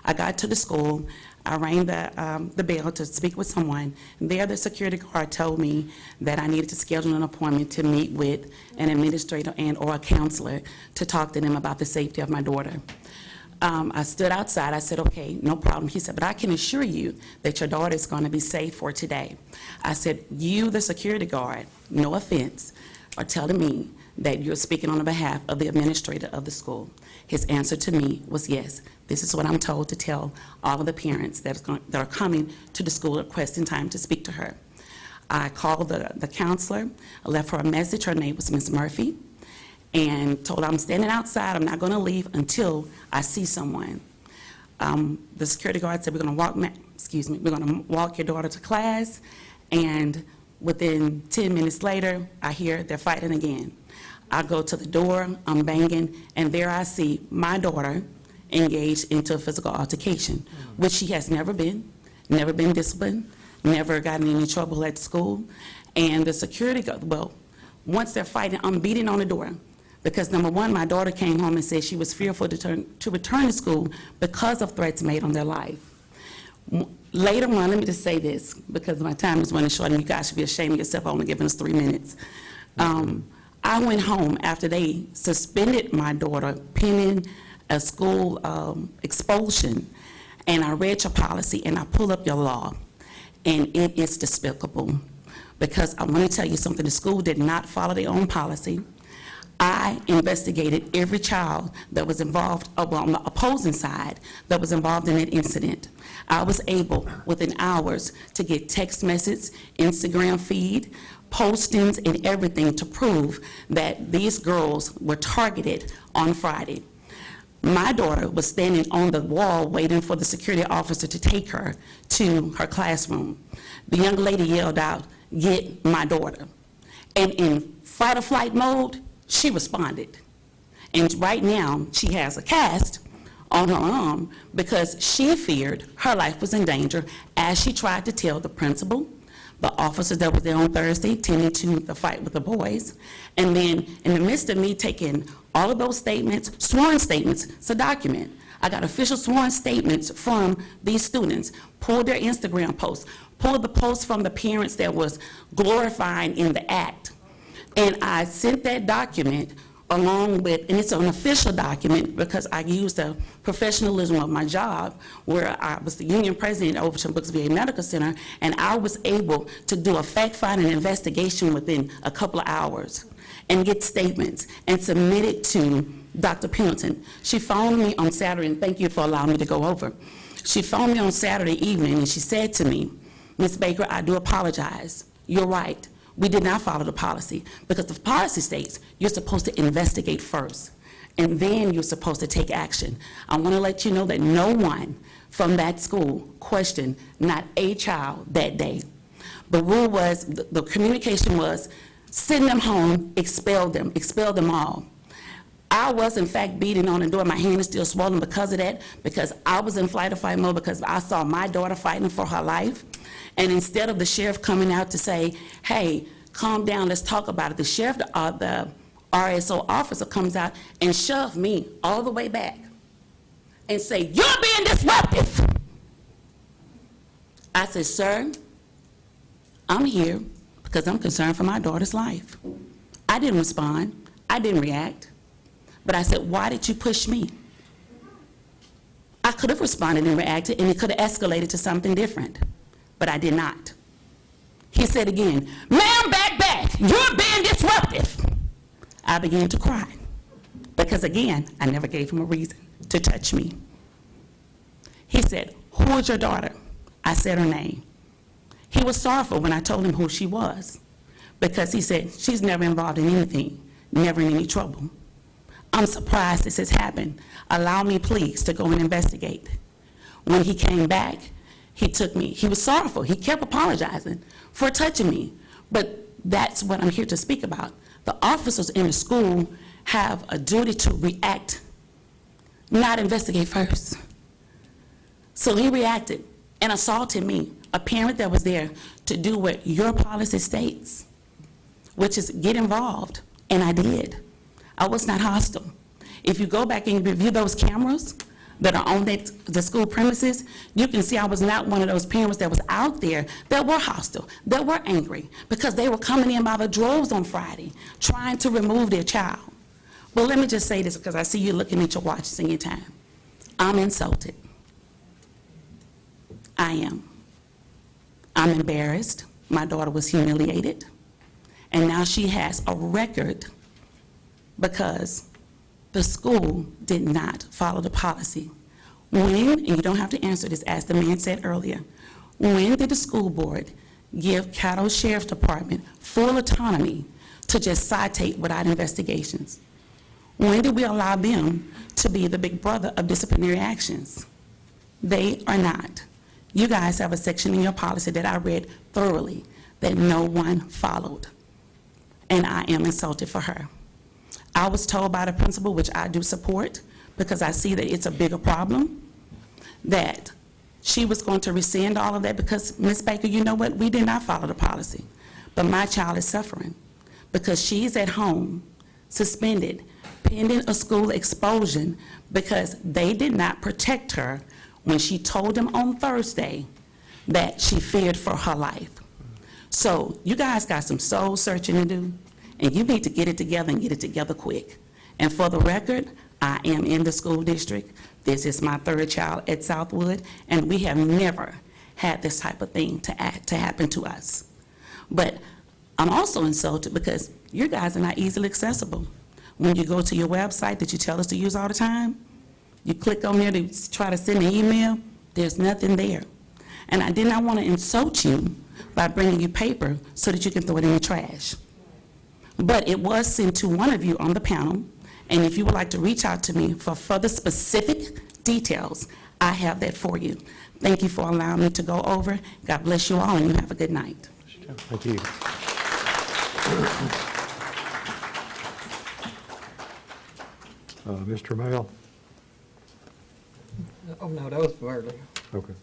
I got to the school, I rang the bell to speak with someone. There, the security guard told me that I needed to schedule an appointment to meet with an administrator and or a counselor to talk to them about the safety of my daughter. I stood outside, I said, okay, no problem. He said, but I can assure you that your daughter is going to be safe for today. I said, you, the security guard, no offense, are telling me that you're speaking on the behalf of the administrator of the school. His answer to me was yes. This is what I'm told to tell all of the parents that are coming to the school requesting time to speak to her. I called the counselor, I left her a message, her name was Ms. Murphy, and told her I'm standing outside, I'm not going to leave until I see someone. The security guard said, we're going to walk your daughter to class, and within 10 minutes later, I hear they're fighting again. I go to the door, I'm banging, and there I see my daughter engaged into a physical altercation, which she has never been disciplined, never gotten in any trouble at school. And the security guard, well, once they're fighting, I'm beating on the door. Because number one, my daughter came home and said she was fearful to return to school because of threats made on their life. Later on, let me just say this, because my time is running short and you guys should be ashamed of yourself for only giving us 3 minutes. I went home after they suspended my daughter pending a school expulsion, and I read your policy, and I pull up your law, and it is despicable. Because I want to tell you something, the school did not follow their own policy. I investigated every child that was involved, on the opposing side, that was involved in that incident. I was able, within hours, to get text messages, Instagram feed, postings, and everything to prove that these girls were targeted on Friday. My daughter was standing on the wall waiting for the security officer to take her to her classroom. The young lady yelled out, "Get my daughter." And in fight or flight mode, she responded. And right now, she has a cast on her arm because she feared her life was in danger as she tried to tell the principal, the officers that were there on Thursday tending to the fight with the boys. And then in the midst of me taking all of those statements, sworn statements, it's a document. I got official sworn statements from these students, pulled their Instagram posts, pulled the posts from the parents that was glorifying in the act. And I sent that document along with, and it's an official document because I used the professionalism of my job where I was the union president of Overton Brooks VA Medical Center, and I was able to do a fact-finding investigation within a couple of hours and get statements and submit it to Dr. Pendleton. She phoned me on Saturday, and thank you for allowing me to go over. She phoned me on Saturday evening, and she said to me, "Ms. Baker, I do apologize. You're right. We did not follow the policy because the policy states you're supposed to investigate first, and then you're supposed to take action. I want to let you know that no one from that school questioned not a child that day. The rule was, the communication was, send them home, expel them all. I was in fact beating on the door. My hand is still swollen because of that, because I was in flight or fight mode because I saw my daughter fighting for her life. And instead of the sheriff coming out to say, hey, calm down, let's talk about it, the sheriff, the RSO officer comes out and shoved me all the way back and say, you're being disruptive. I said, sir, I'm here because I'm concerned for my daughter's life. I didn't respond. I didn't react. But I said, why did you push me? I could have responded and reacted, and it could have escalated to something different. But I did not. He said again, ma'am, back, you're being disruptive. I began to cry because again, I never gave him a reason to touch me. He said, who is your daughter? I said her name. He was sorrowful when I told him who she was because he said, she's never involved in anything, never in any trouble. I'm surprised this has happened. Allow me, please, to go and investigate. When he came back, he took me. He was sorrowful. He kept apologizing for touching me. But that's what I'm here to speak about. The officers in the school have a duty to react, not investigate first. So he reacted and assaulted me, a parent that was there to do what your policy states, which is get involved, and I did. I was not hostile. If you go back and review those cameras that are on the school premises, you can see I was not one of those parents that was out there that were hostile, that were angry, because they were coming in by the droves on Friday, trying to remove their child. But let me just say this, because I see you looking at your watches and your time. I'm insulted. I am. I'm embarrassed. My daughter was humiliated. And now she has a record because the school did not follow the policy. When, and you don't have to answer this, as the man said earlier, when did the school board give Caddo Sheriff's Department full autonomy to just citate without investigations? When did we allow them to be the big brother of disciplinary actions? They are not. You guys have a section in your policy that I read thoroughly that no one followed, and I am insulted for her. I was told by the principal, which I do support, because I see that it's a bigger problem, that she was going to rescind all of that because, Ms. Baker, you know what? We did not follow the policy. But my child is suffering because she's at home, suspended, pending a school expulsion because they did not protect her when she told them on Thursday that she feared for her life. So you guys got some soul searching to do. And you need to get it together and get it together quick. And for the record, I am in the school district. This is my third child at Southwood, and we have never had this type of thing to happen to us. But I'm also insulted because you guys are not easily accessible. When you go to your website that you tell us to use all the time, you click on there to try to send an email, there's nothing there. And I did not want to insult you by bringing you paper so that you can throw it in the trash. But it was sent to one of you on the panel, and if you would like to reach out to me for further specific details, I have that for you. Thank you for allowing me to go over. God bless you all, and you have a good night. Thank you. Mr. Mail? Oh, no, that was for earlier. Okay.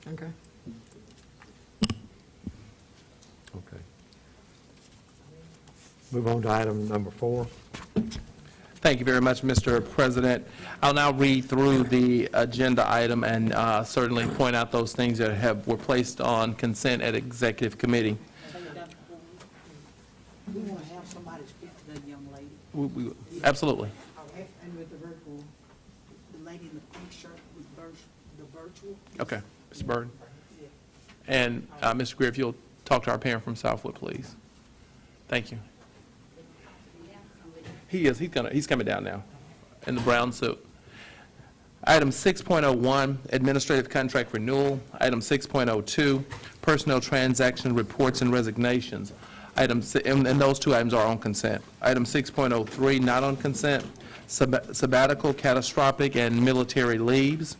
Okay. Okay. Move on to item number 4. Thank you very much, Mr. President. I'll now read through the agenda item and certainly point out those things that were placed on consent at executive committee. We want to have somebody speak to that young lady. Absolutely. And with the virtual, the lady in the pink shirt with the virtual. Okay, Ms. Bird. And Mr. Greer, if you'll talk to our parent from Southwood, please. Thank you. He is. He's coming down now in the brown suit. Item 6.01, administrative contract renewal. Item 6.02, personnel transaction reports and resignations. And those two items are on consent. Item 6.03, not on consent. Sabbatical, catastrophic, and military leaves.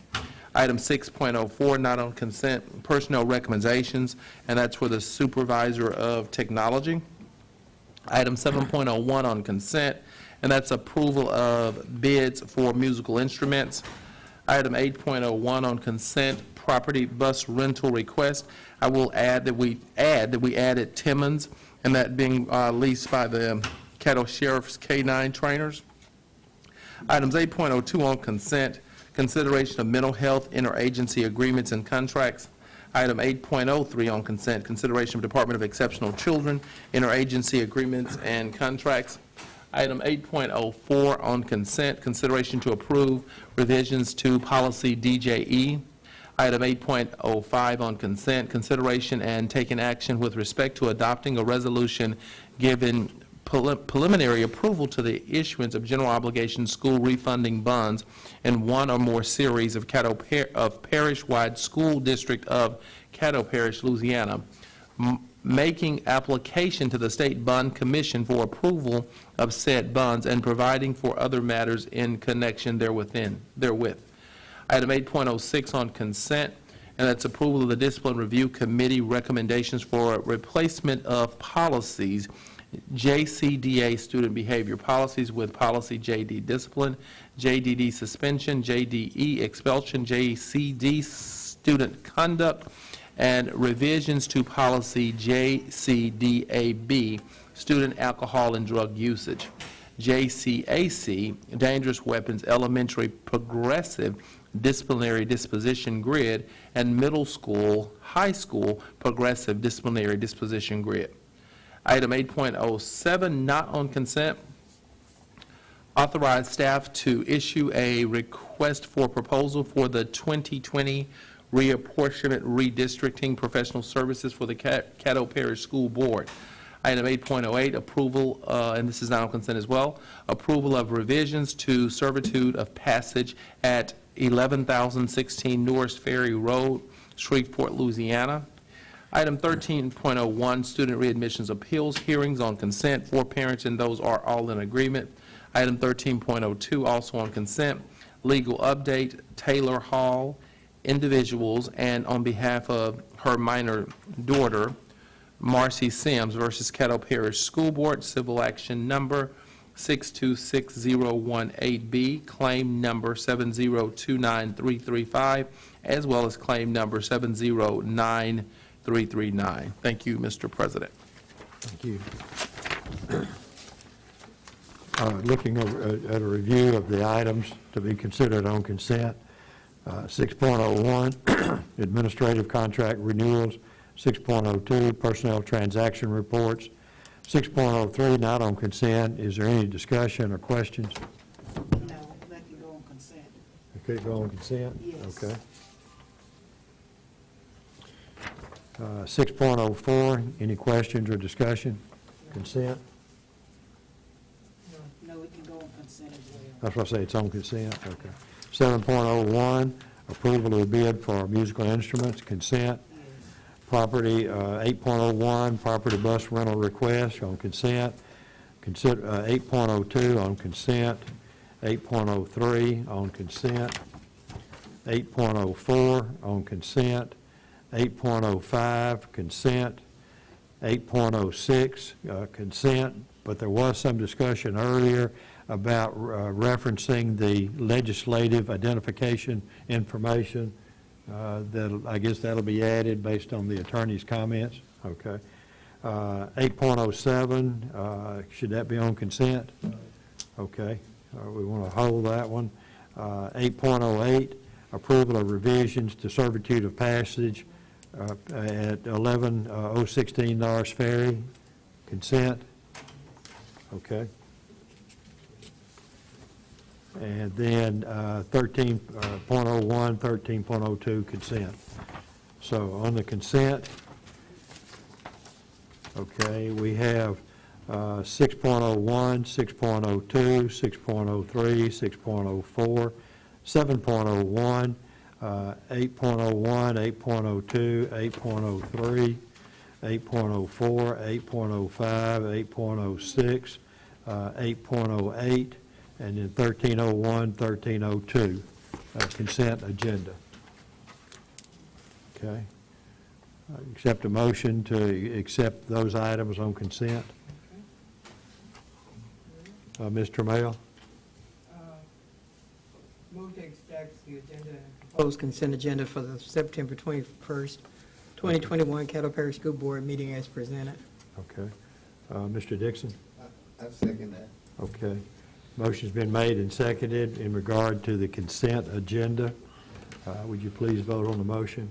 Item 6.04, not on consent. Personnel recommendations, and that's for the supervisor of technology. Item 7.01 on consent, and that's approval of bids for musical instruments. Item 8.01 on consent, property bus rental request. I will add that we added Timmons, and that being leased by the Caddo Sheriff's K-9 trainers. Items 8.02 on consent, consideration of mental health interagency agreements and contracts. Item 8.03 on consent, consideration of Department of Exceptional Children interagency agreements and contracts. Item 8.04 on consent, consideration to approve revisions to policy DJE. Item 8.05 on consent, consideration and taking action with respect to adopting a resolution giving preliminary approval to the issuance of general obligation school refunding bonds in one or more series of parish-wide school district of Caddo Parish, Louisiana, making application to the State Bond Commission for approval of said bonds and providing for other matters in connection therewith. Item 8.06 on consent, and that's approval of the Discipline Review Committee recommendations for replacement of policies, JCDA student behavior policies with policy JD discipline, JDD suspension, JDE expulsion, JCD student conduct, and revisions to policy JCDAB, student alcohol and drug usage, JCAC, dangerous weapons elementary progressive disciplinary disposition grid, and middle school, high school progressive disciplinary disposition grid. Item 8.07, not on consent, authorize staff to issue a request for proposal for the 2020 reapportionment redistricting professional services for the Caddo Parish School Board. Item 8.08, approval, and this is not on consent as well, approval of revisions to servitude of passage at 11,016 Norris Ferry Road, Shreveport, Louisiana. Item 13.01, student readmissions appeals, hearings on consent for parents, and those are all in agreement. Item 13.02, also on consent, legal update, Taylor Hall, individuals, and on behalf of her minor daughter, Marcy Sims versus Caddo Parish School Board, civil action number 626018B, claim number 7029335, as well as claim number 709. Thank you, Mr. President. Thank you. Looking at a review of the items to be considered on consent, 6.01, administrative contract renewals, 6.02, personnel transaction reports, 6.03, not on consent. Is there any discussion or questions? No, that Okay, go on consent? Yes. Okay. 6.04, any questions or discussion? Consent? No, it can go on consent as well. That's what I say, it's on consent, okay. 7.01, approval of the bid for musical instruments, consent. Property, 8.01, property bus rental request on consent. 8.02 on consent. 8.03 on consent. 8.04 on consent. 8.05 consent. 8.06 consent, but there was some discussion earlier about referencing the legislative identification information. I guess that'll be added based on the attorney's comments. Okay. 8.07, should that be on consent? Okay. We want to hold that one. 8.08, approval of revisions to servitude of passage at 11016 Norris Ferry. Consent. Okay. And then 13.01, 13.02 consent. So on the consent, okay, we have 6.01, 6.02, 6.03, 6.04, 7.01, 8.01, 8.02, 8.03, 8.04, 8.05, 8.06, 8.08, and then 13.01, 13.02, consent agenda. Okay. Accept a motion to accept those items on consent. Ms. Trammell? Move to accept the agenda, proposed consent agenda for the September 21st, 2021 Caddo Parish School Board meeting as presented. Okay. Mr. Dixon? I second that. Okay. Motion's been made and seconded in regard to the consent agenda. Would you please vote on the motion?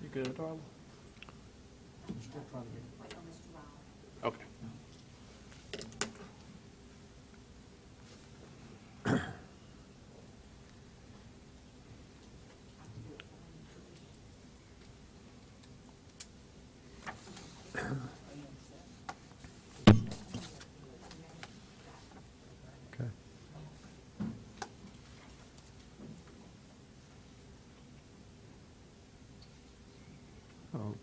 You good, Darla? Okay. Okay.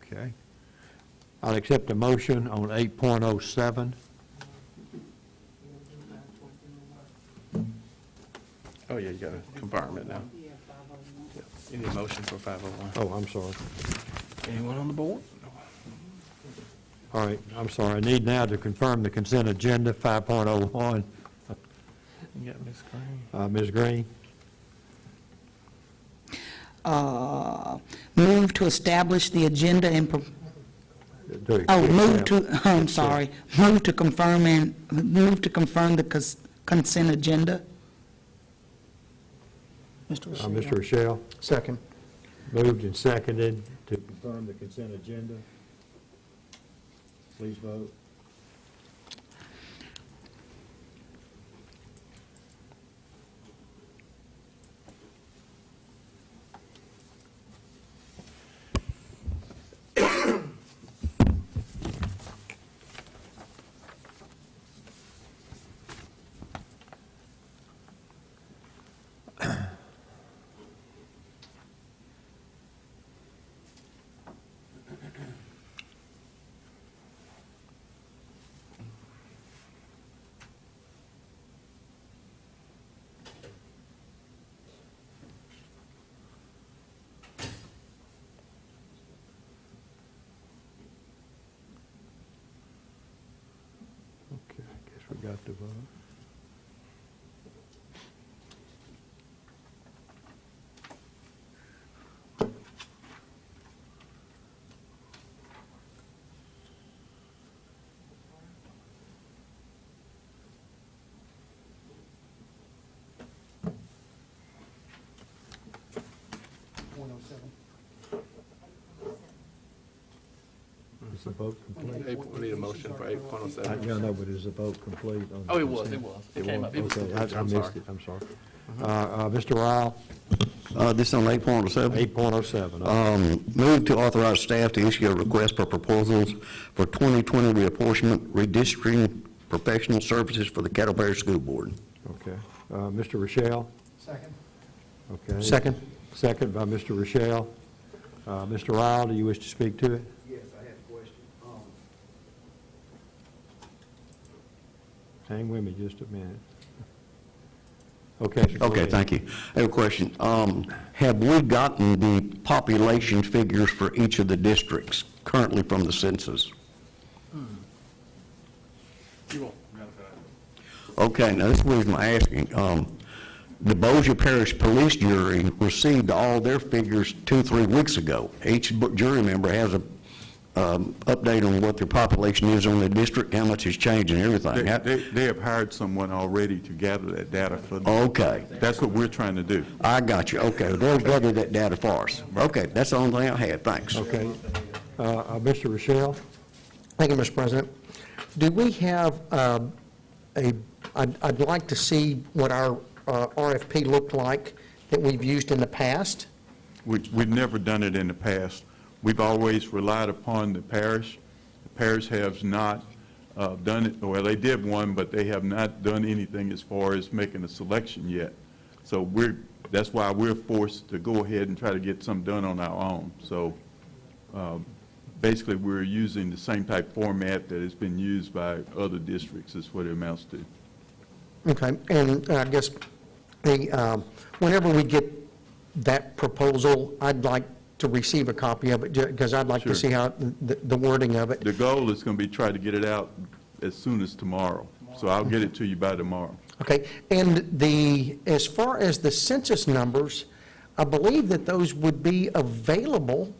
Okay. I'll accept a motion on 8.07. Oh, yeah, you gotta confirm it now. Yeah, you need a motion for 501. Oh, I'm sorry. Anyone on the board? All right, I'm sorry. I need now to confirm the consent agenda, 5.01. You got Ms. Green. Ms. Green? Move to establish the agenda and, I'm sorry, move to confirm the consent agenda. Mr. Rochelle? Second. Moved and seconded to confirm the consent agenda. Please vote. got to vote. Is the vote complete? We need a motion for 8.07. Yeah, no, but is the vote complete? on the Oh, it was, consent? it was. It came up. It was Okay, complete. I I'm missed sorry. it, I'm sorry. Mr. Ryle? This is on 8.07. 8.07. Move to authorize staff to issue a request for proposals for 2020 reapportionment, redistricting, professional services for the Caddo Parish School Board. Okay. Mr. Rochelle? Second. Okay. Second. Second by Mr. Rochelle. Mr. Ryle, do you wish to speak to it? Yes, I have a question. Hang with me just a minute. Okay, sir, go Okay, ahead. thank you. I have a question. Have we gotten the population figures for each of the districts currently from the census? You won't. Okay, now this is the reason I'm asking. The Bossier Parish Police Jury received all their figures 2-3 weeks ago. Each jury member has a update on what their population is on the district, how much has changed and everything. They have hired someone already to gather that data for them. Okay. That's what we're trying to do. I got you. Okay, they'll gather that data for us. Okay, that's the only thing I had. Thanks. Okay. Mr. Rochelle? Thank you, Mr. President. Do we have I'd like to see what our RFP looked like that we've used in the past. We've never done it in the past. We've always relied upon the parish. The parish has not done it, well, they did one, but they have not done anything as far as making a selection yet. So that's why we're forced to go ahead and try to get something done on our own. So basically, we're using the same type format that has been used by other districts, is what it amounts to. Okay, and I guess whenever we get that proposal, I'd like to receive a copy of it, because I'd like to see how the wording of it. The goal is going to be try to get it out as soon as tomorrow. So I'll get it to you by tomorrow. Okay, and as far as the census numbers, I believe that those would be available.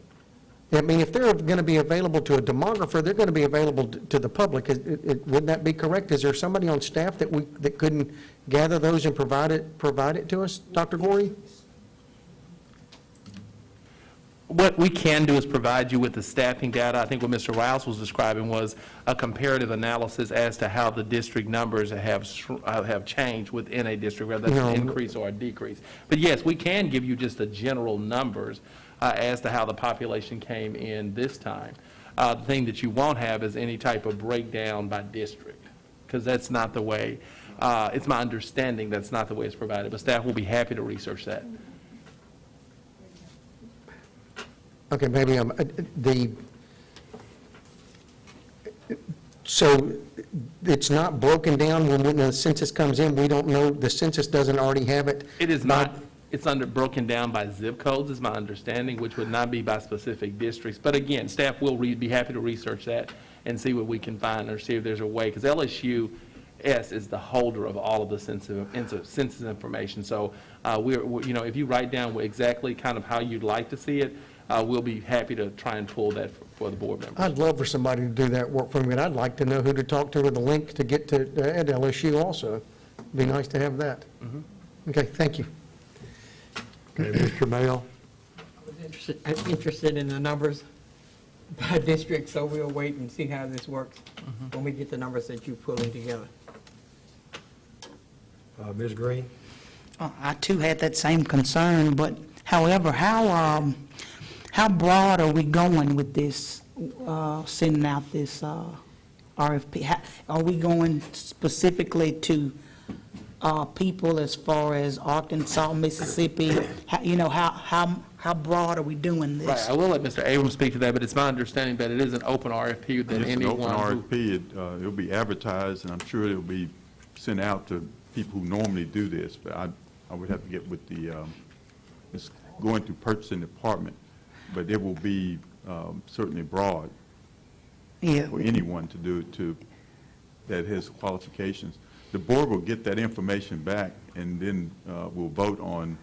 I mean, if they're going to be available to a demographer, they're going to be available to the public. Wouldn't that be correct? Is there somebody on staff that couldn't gather those and provide it to us, Dr. Gorey? What we can do is provide you with the staffing data. I think what Mr. Riles was describing was a comparative analysis as to how the district numbers have changed within a district, whether that's an increase or a decrease. But yes, we can give you just the general numbers as to how the population came in this time. The thing that you won't have is any type of breakdown by district, because that's not the way, it's my understanding that's not the way it's provided, but staff will be happy to research that. Okay, maybe so it's not broken down when the census comes in, we don't know, the census doesn't already have it? It is not. It's broken down by zip codes, is my understanding, which would not be by specific districts. But again, staff will be happy to research that and see what we can find, or see if there's a way, because LSUS is the holder of all of the census information. So if you write down exactly kind of how you'd like to see it, we'll be happy to try and pull that for the board members. I'd love for somebody to do that work for me, and I'd like to know who to talk to with a link to get to at LSU also. It'd be nice to have that. Okay, thank you. Okay, Mr. Mayo? I was interested in the numbers by district, so we'll wait and see how this works when we get the numbers that you're pulling together. Ms. Green? I too had that same concern, but however, how broad are we going with this, sending out this RFP? Are we going specifically to people as far as Arkansas, Mississippi? How broad are we doing this? Right, I will let Mr. Abrams speak to that, but it's my understanding that it is an open RFP that It's anyone an open RFP. It'll be advertised, and I'm sure it'll be sent out to people who normally do this, but I would have to get with it's going through purchasing department, but it will be certainly broad for anyone to do it to. that has qualifications. The board will get that information back, and then we'll vote on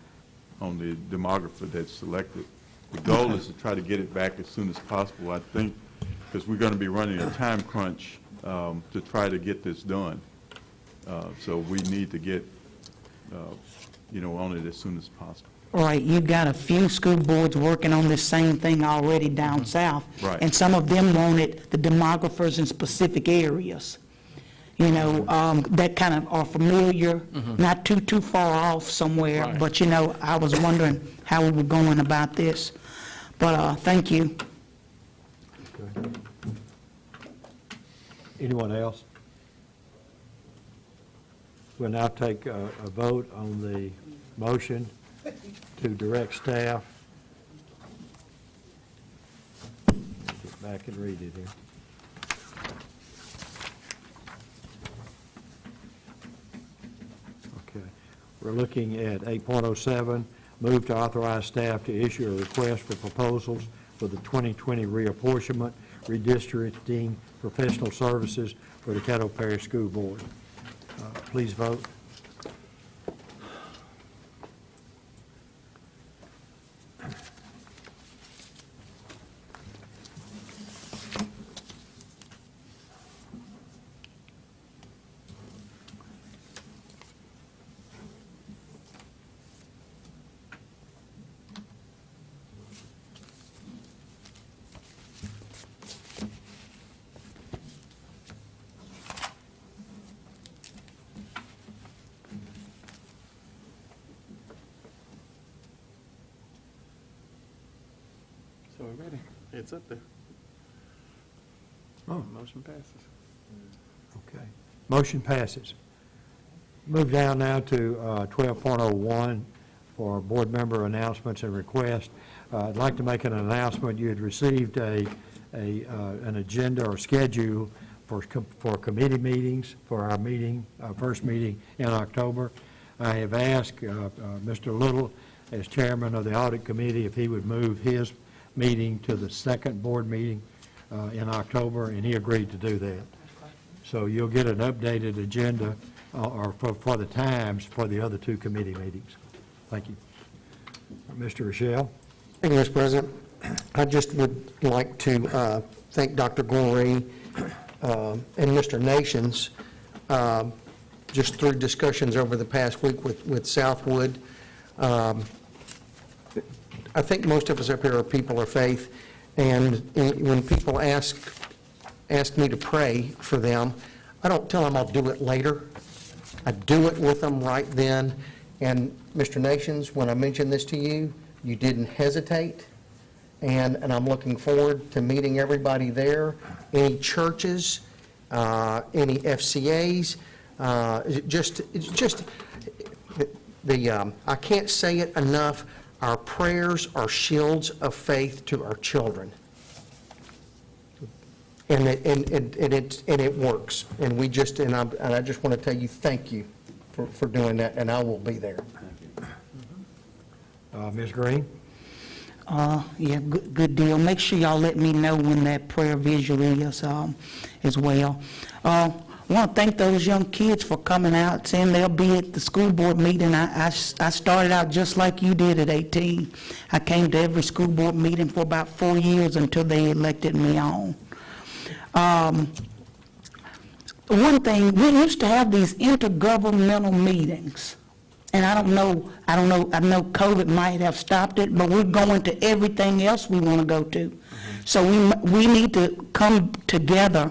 the demographer that's selected. The goal is to try to get it back as soon as possible, I think, because we're going to be running a time crunch to try to get this done. So we need to get, on it as soon as possible. Right, you've got a few school boards working on this same thing already down south. Right. And some of them wanted the demographers in specific areas, that kind of are familiar, not too far off somewhere. Right. But, I was wondering how we were going about this. But thank you. Okay. Anyone else? We'll now take a vote on the motion to direct staff. Get back and read it here. Okay. We're looking at 8.07, move to authorize staff to issue a request for proposals for the 2020 reapportionment, redistricting, professional services for the Caddo Parish School Board. Please vote. So we're ready. It's up there. Oh. Motion passes. Okay. Motion passes. Move down now to 12.01 for board member announcements and requests. I'd like to make an announcement. You had received an agenda or schedule for committee meetings for our meeting, first meeting in October. I have asked Mr. Little, as chairman of the audit committee, if he would move his meeting to the second board meeting in October, and he agreed to do that. So you'll get an updated agenda or for the times for the other two committee meetings. Thank you. Mr. Rochelle? Thank you, Mr. President. I just would like to thank Dr. Gorey and Mr. Nations, just through discussions over the past week with Southwood. I think most of us up here are people of faith, and when people ask me to pray for them, I don't tell them I'll do it later. I do it with them right then. And Mr. Nations, when I mentioned this to you, you didn't hesitate, and I'm looking forward to meeting everybody there. Any churches, any FCAs, I can't say it enough. Our prayers are shields of faith to our children. And it works. And I just want to tell you thank you for doing that, and I will be there. Ms. Green? Yeah, good deal. Make sure y'all let me know when that prayer visual is as well. I want to thank those young kids for coming out, saying they'll be at the school board meeting. I started out just like you did at 18. I came to every school board meeting for about 4 years until they elected me on. One thing, we used to have these intergovernmental meetings, and I know COVID might have stopped it, but we're going to everything else we want to go to. So we need to come together,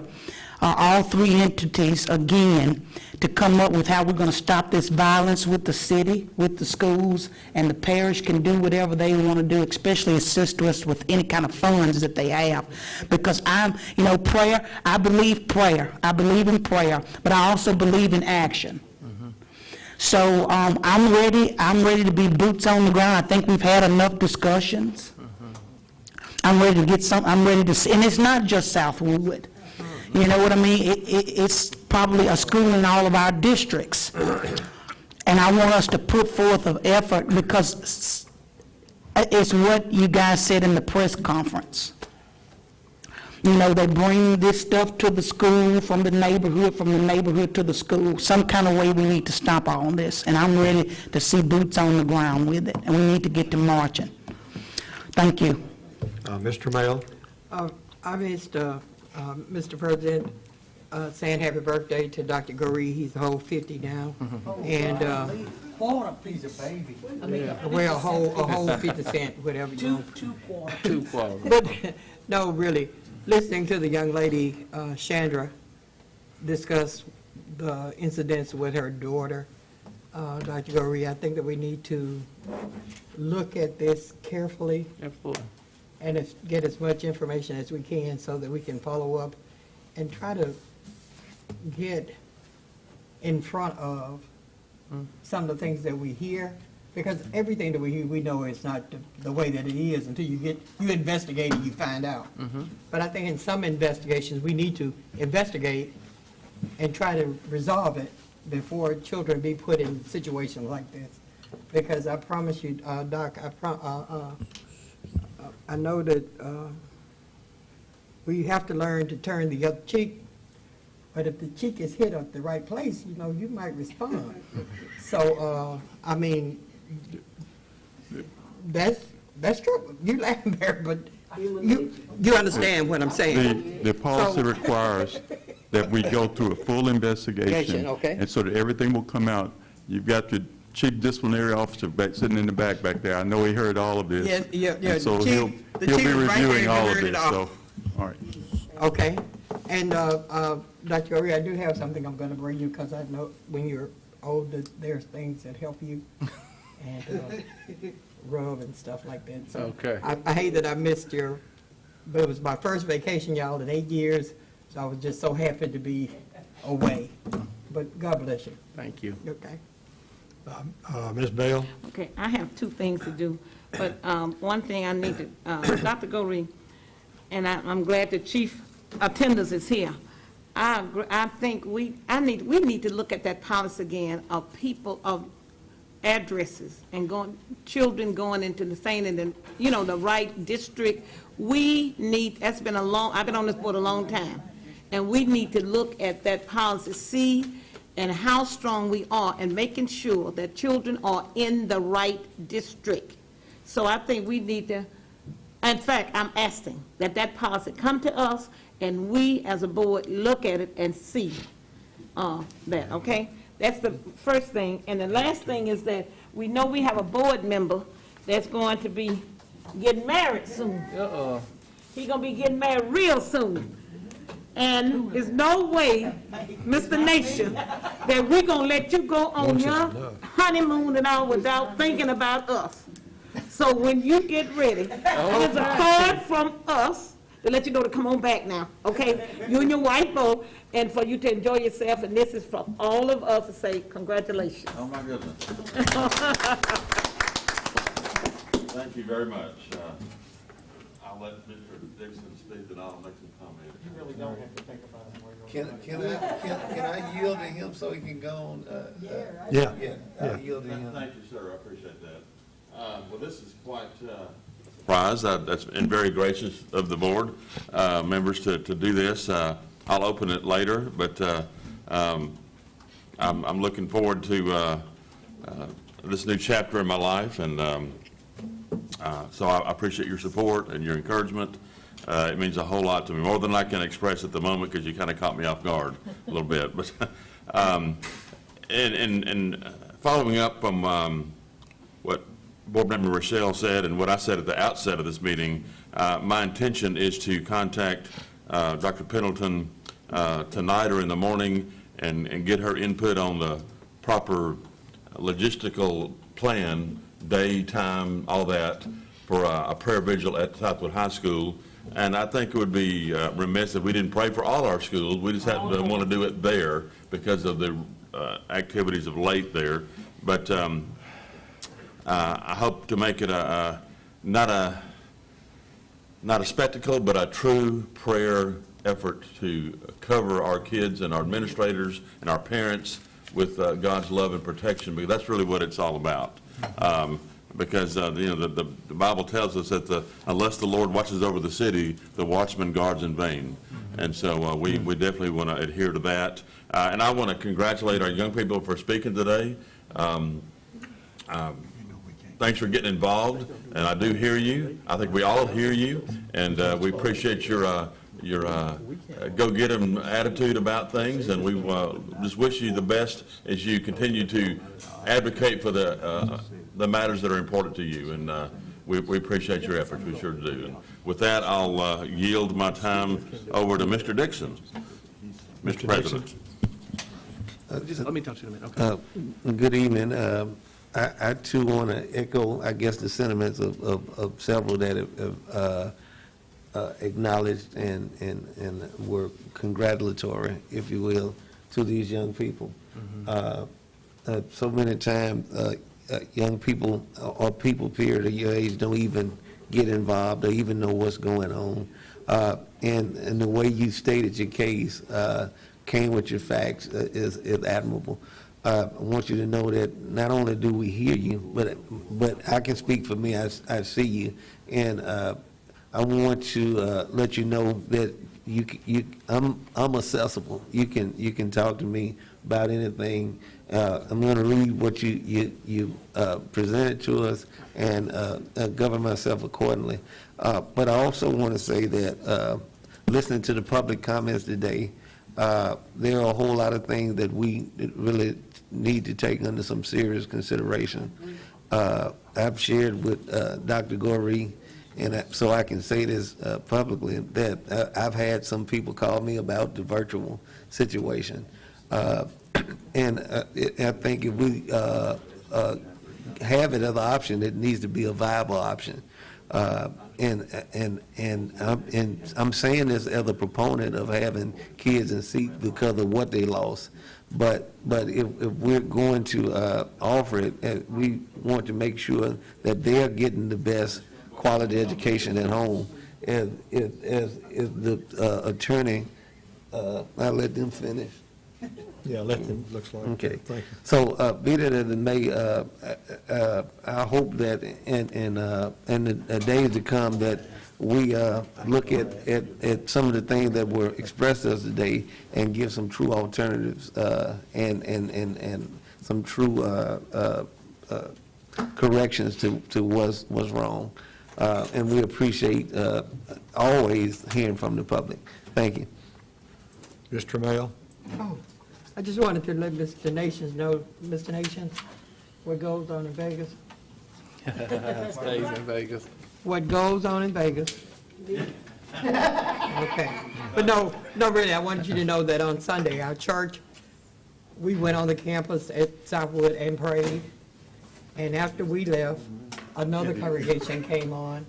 all three entities again, to come up with how we're going to stop this violence with the city, with the schools, and the parish can do whatever they want to do, especially assist us with any kind of funds that they have. Because prayer, I believe in prayer, but I also believe in action. So I'm ready to be boots on the ground. I think we've had enough discussions. I'm ready to see, and it's not just Southwood. You know what I mean? It's probably a school in all of our districts. And I want us to put forth an effort because it's what you guys said in the press conference. You know, they bring this stuff to the school from the neighborhood to the school. Some kind of way we need to stop all this, and I'm ready to see boots on the ground with it, and we need to get to marching. Thank you. Mr. Mail? I missed, Mr. President, saying happy birthday to Dr. Goree. He's a whole 50 now. And, Quarter piece of baby. well, a whole 50 cent, whatever you want. Two quarters. But, no, really, listening to the young lady, Chandra, discuss the incidents with her daughter, Dr. Goree, I think that we need to look at this carefully and get as much information as we can so that we can follow up and try to get in front of some of the things that we hear, because everything that we hear, we know it's not the way that it is until you investigate and you find out. But I think in some investigations, we need to investigate and try to resolve it before children be put in situations like this. Because I promise you, Doc, I know that we have to learn to turn the other cheek, but if the cheek is hit at the right place, you know, you might respond. So, I mean, that's true. You laughing there, but you understand what I'm saying. The policy So- requires that we go through a full investigation. Okay. And so that everything will come out. You've got the chief disciplinary officer sitting in the back there. I know he heard all of this. Yes, yeah. And so the he'll chief be is right there, reviewing he all of heard it this, all. so, all right. Okay, and Dr. Goree, I do have something I'm going to bring you, because I know when you're older, there's things that help you, and rub and stuff like that. So Okay. I hate that I missed but it was my first vacation, y'all, in 8 years, so I was just so happy to be away. But God bless you. Thank you. Okay. Ms. Bell? Okay, I have two things to do, but one thing I need to, Dr. Goree, and I'm glad the chief attendance is here. I think we need to look at that policy again of people, of addresses and children going into the same, and then, you know, the right district. I've been on this board a long time, and we need to look at that policy, see and how strong we are in making sure that children are in the right district. So I think we need to, in fact, I'm asking that policy come to us and we as a board look at it and see that, okay? That's the first thing. And the last thing is that we know we have a board member that's going to be getting married soon. He's going to be getting married real soon. And there's no way, Mr. Nation, that we're going to let you go on your honeymoon and all without thinking about us. So when you get ready, there's a card from us to let you know to come on back now, okay? You and your wife both, and for you to enjoy yourself, and this is from all of us to say congratulations. Oh, my goodness. Thank you very much. I'll let Mr. Dixon speak, and I'll make some comments. You really don't have to think about it. Can I yield to him so he can go on? Yeah. I'll yield to him. Thank you, sir, I appreciate that. Well, this is quite a surprise. That's been very gracious of the board members to do this. I'll open it later, but I'm looking forward to this new chapter in my life, and so I appreciate your support and your encouragement. It means a whole lot to me, more than I can express at the moment, because you kind of caught me off guard a little bit. But and following up from what Board Member Rochelle said and what I said at the outset of this meeting, my intention is to contact Dr. Pendleton tonight or in the morning and get her input on the proper logistical plan, day, time, all that, for a prayer vigil at Southwood High School. And I think it would be remiss if we didn't pray for all our schools. We just happen to want to do it there because of the activities of late there. But I hope to make it not a spectacle, but a true prayer effort to cover our kids and our administrators and our parents with God's love and protection, because that's really what it's all about. because, the Bible tells us that unless the Lord watches over the city, the watchman guards in vain. And so we definitely want to adhere to that. And I want to congratulate our young people for speaking today. Thanks for getting involved, and I do hear you. I think we all hear you, and we appreciate your go-get-em attitude about things, and we just wish you the best as you continue to advocate for the matters that are important to you, and we appreciate your efforts. We sure do. And with that, I'll yield my time over to Mr. Dixon. Mr. President. Let me talk to you in a minute. Okay. Good evening. I too want to echo, I guess, the sentiments of several that have acknowledged and were congratulatory, if you will, to these young people. So many times, young people or people period of your age don't even get involved or even know what's going on. And the way you stated your case, came with your facts, is admirable. I want you to know that not only do we hear you, but I can speak for me. I see you, and I want to let you know that I'm accessible. You can talk to me about anything. I'm going to read what you presented to us and govern myself accordingly. But I also want to say that listening to the public comments today, there are a whole lot of things that we really need to take under some serious consideration. I've shared with Dr. Goree, and so I can say this publicly, that I've had some people call me about the virtual situation. And I think if we have it as an option, it needs to be a viable option. And I'm saying this as a proponent of having kids in seats because of what they lost. But if we're going to offer it, we want to make sure that they're getting the best quality education at home. As the attorney, I'll let them finish. Yeah, let them, looks like. Okay. Thank you. So, be that as it may, I hope that in the days to come that we look at some of the things that were expressed to us today and give some true alternatives and some true corrections to what's wrong. And we appreciate always hearing from the public. Thank you. Mr. Mail? Oh, I just wanted to let Mr. Nations know, Mr. Nations, what goes on in Vegas. Stays in Vegas. What goes on in Vegas. Okay. But no, really, I wanted you to know that on Sunday, our church, we went on the campus at Southwood and prayed. And after we left, another congregation came on.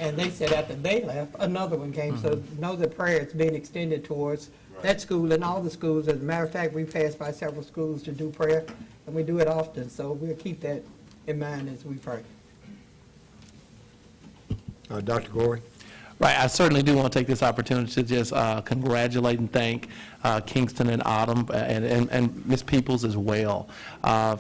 And they said after they left, another one came. So know that prayer is being extended towards that school and all the schools. As a matter of fact, we passed by several schools to do prayer, and we do it often. So we'll keep that in mind as we pray. Dr. Goree? Right, I certainly do want to take this opportunity to just congratulate and thank Kingston and Autumn and Ms. Peoples as well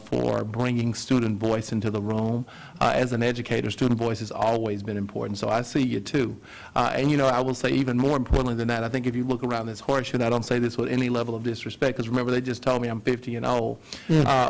for bringing student voice into the room. As an educator, student voice has always been important, so I see you too. And I will say even more importantly than that, I think if you look around this horseshoe, and I don't say this with any level of disrespect, because remember they just told me I'm 50 and old,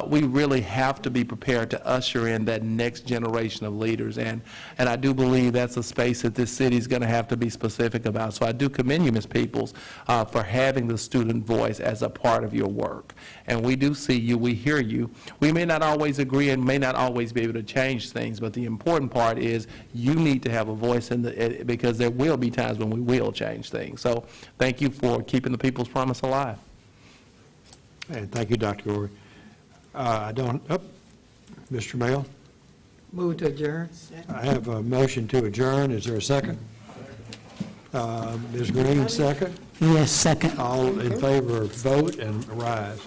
we really have to be prepared to usher in that next generation of leaders, and I do believe that's a space that this city is going to have to be specific about. So I do commend you, Ms. Peoples, for having the student voice as a part of your work. And we do see you, we hear you. We may not always agree and may not always be able to change things, but the important part is you need to have a voice in because there will be times when we will change things. So thank you for keeping the People's Promise alive. And thank you, Dr. Goree. Mr. Mail? Move to adjourn. I have a motion to adjourn. Is there a second? Ms. Green, second. Yes, second. All in favor, vote and rise.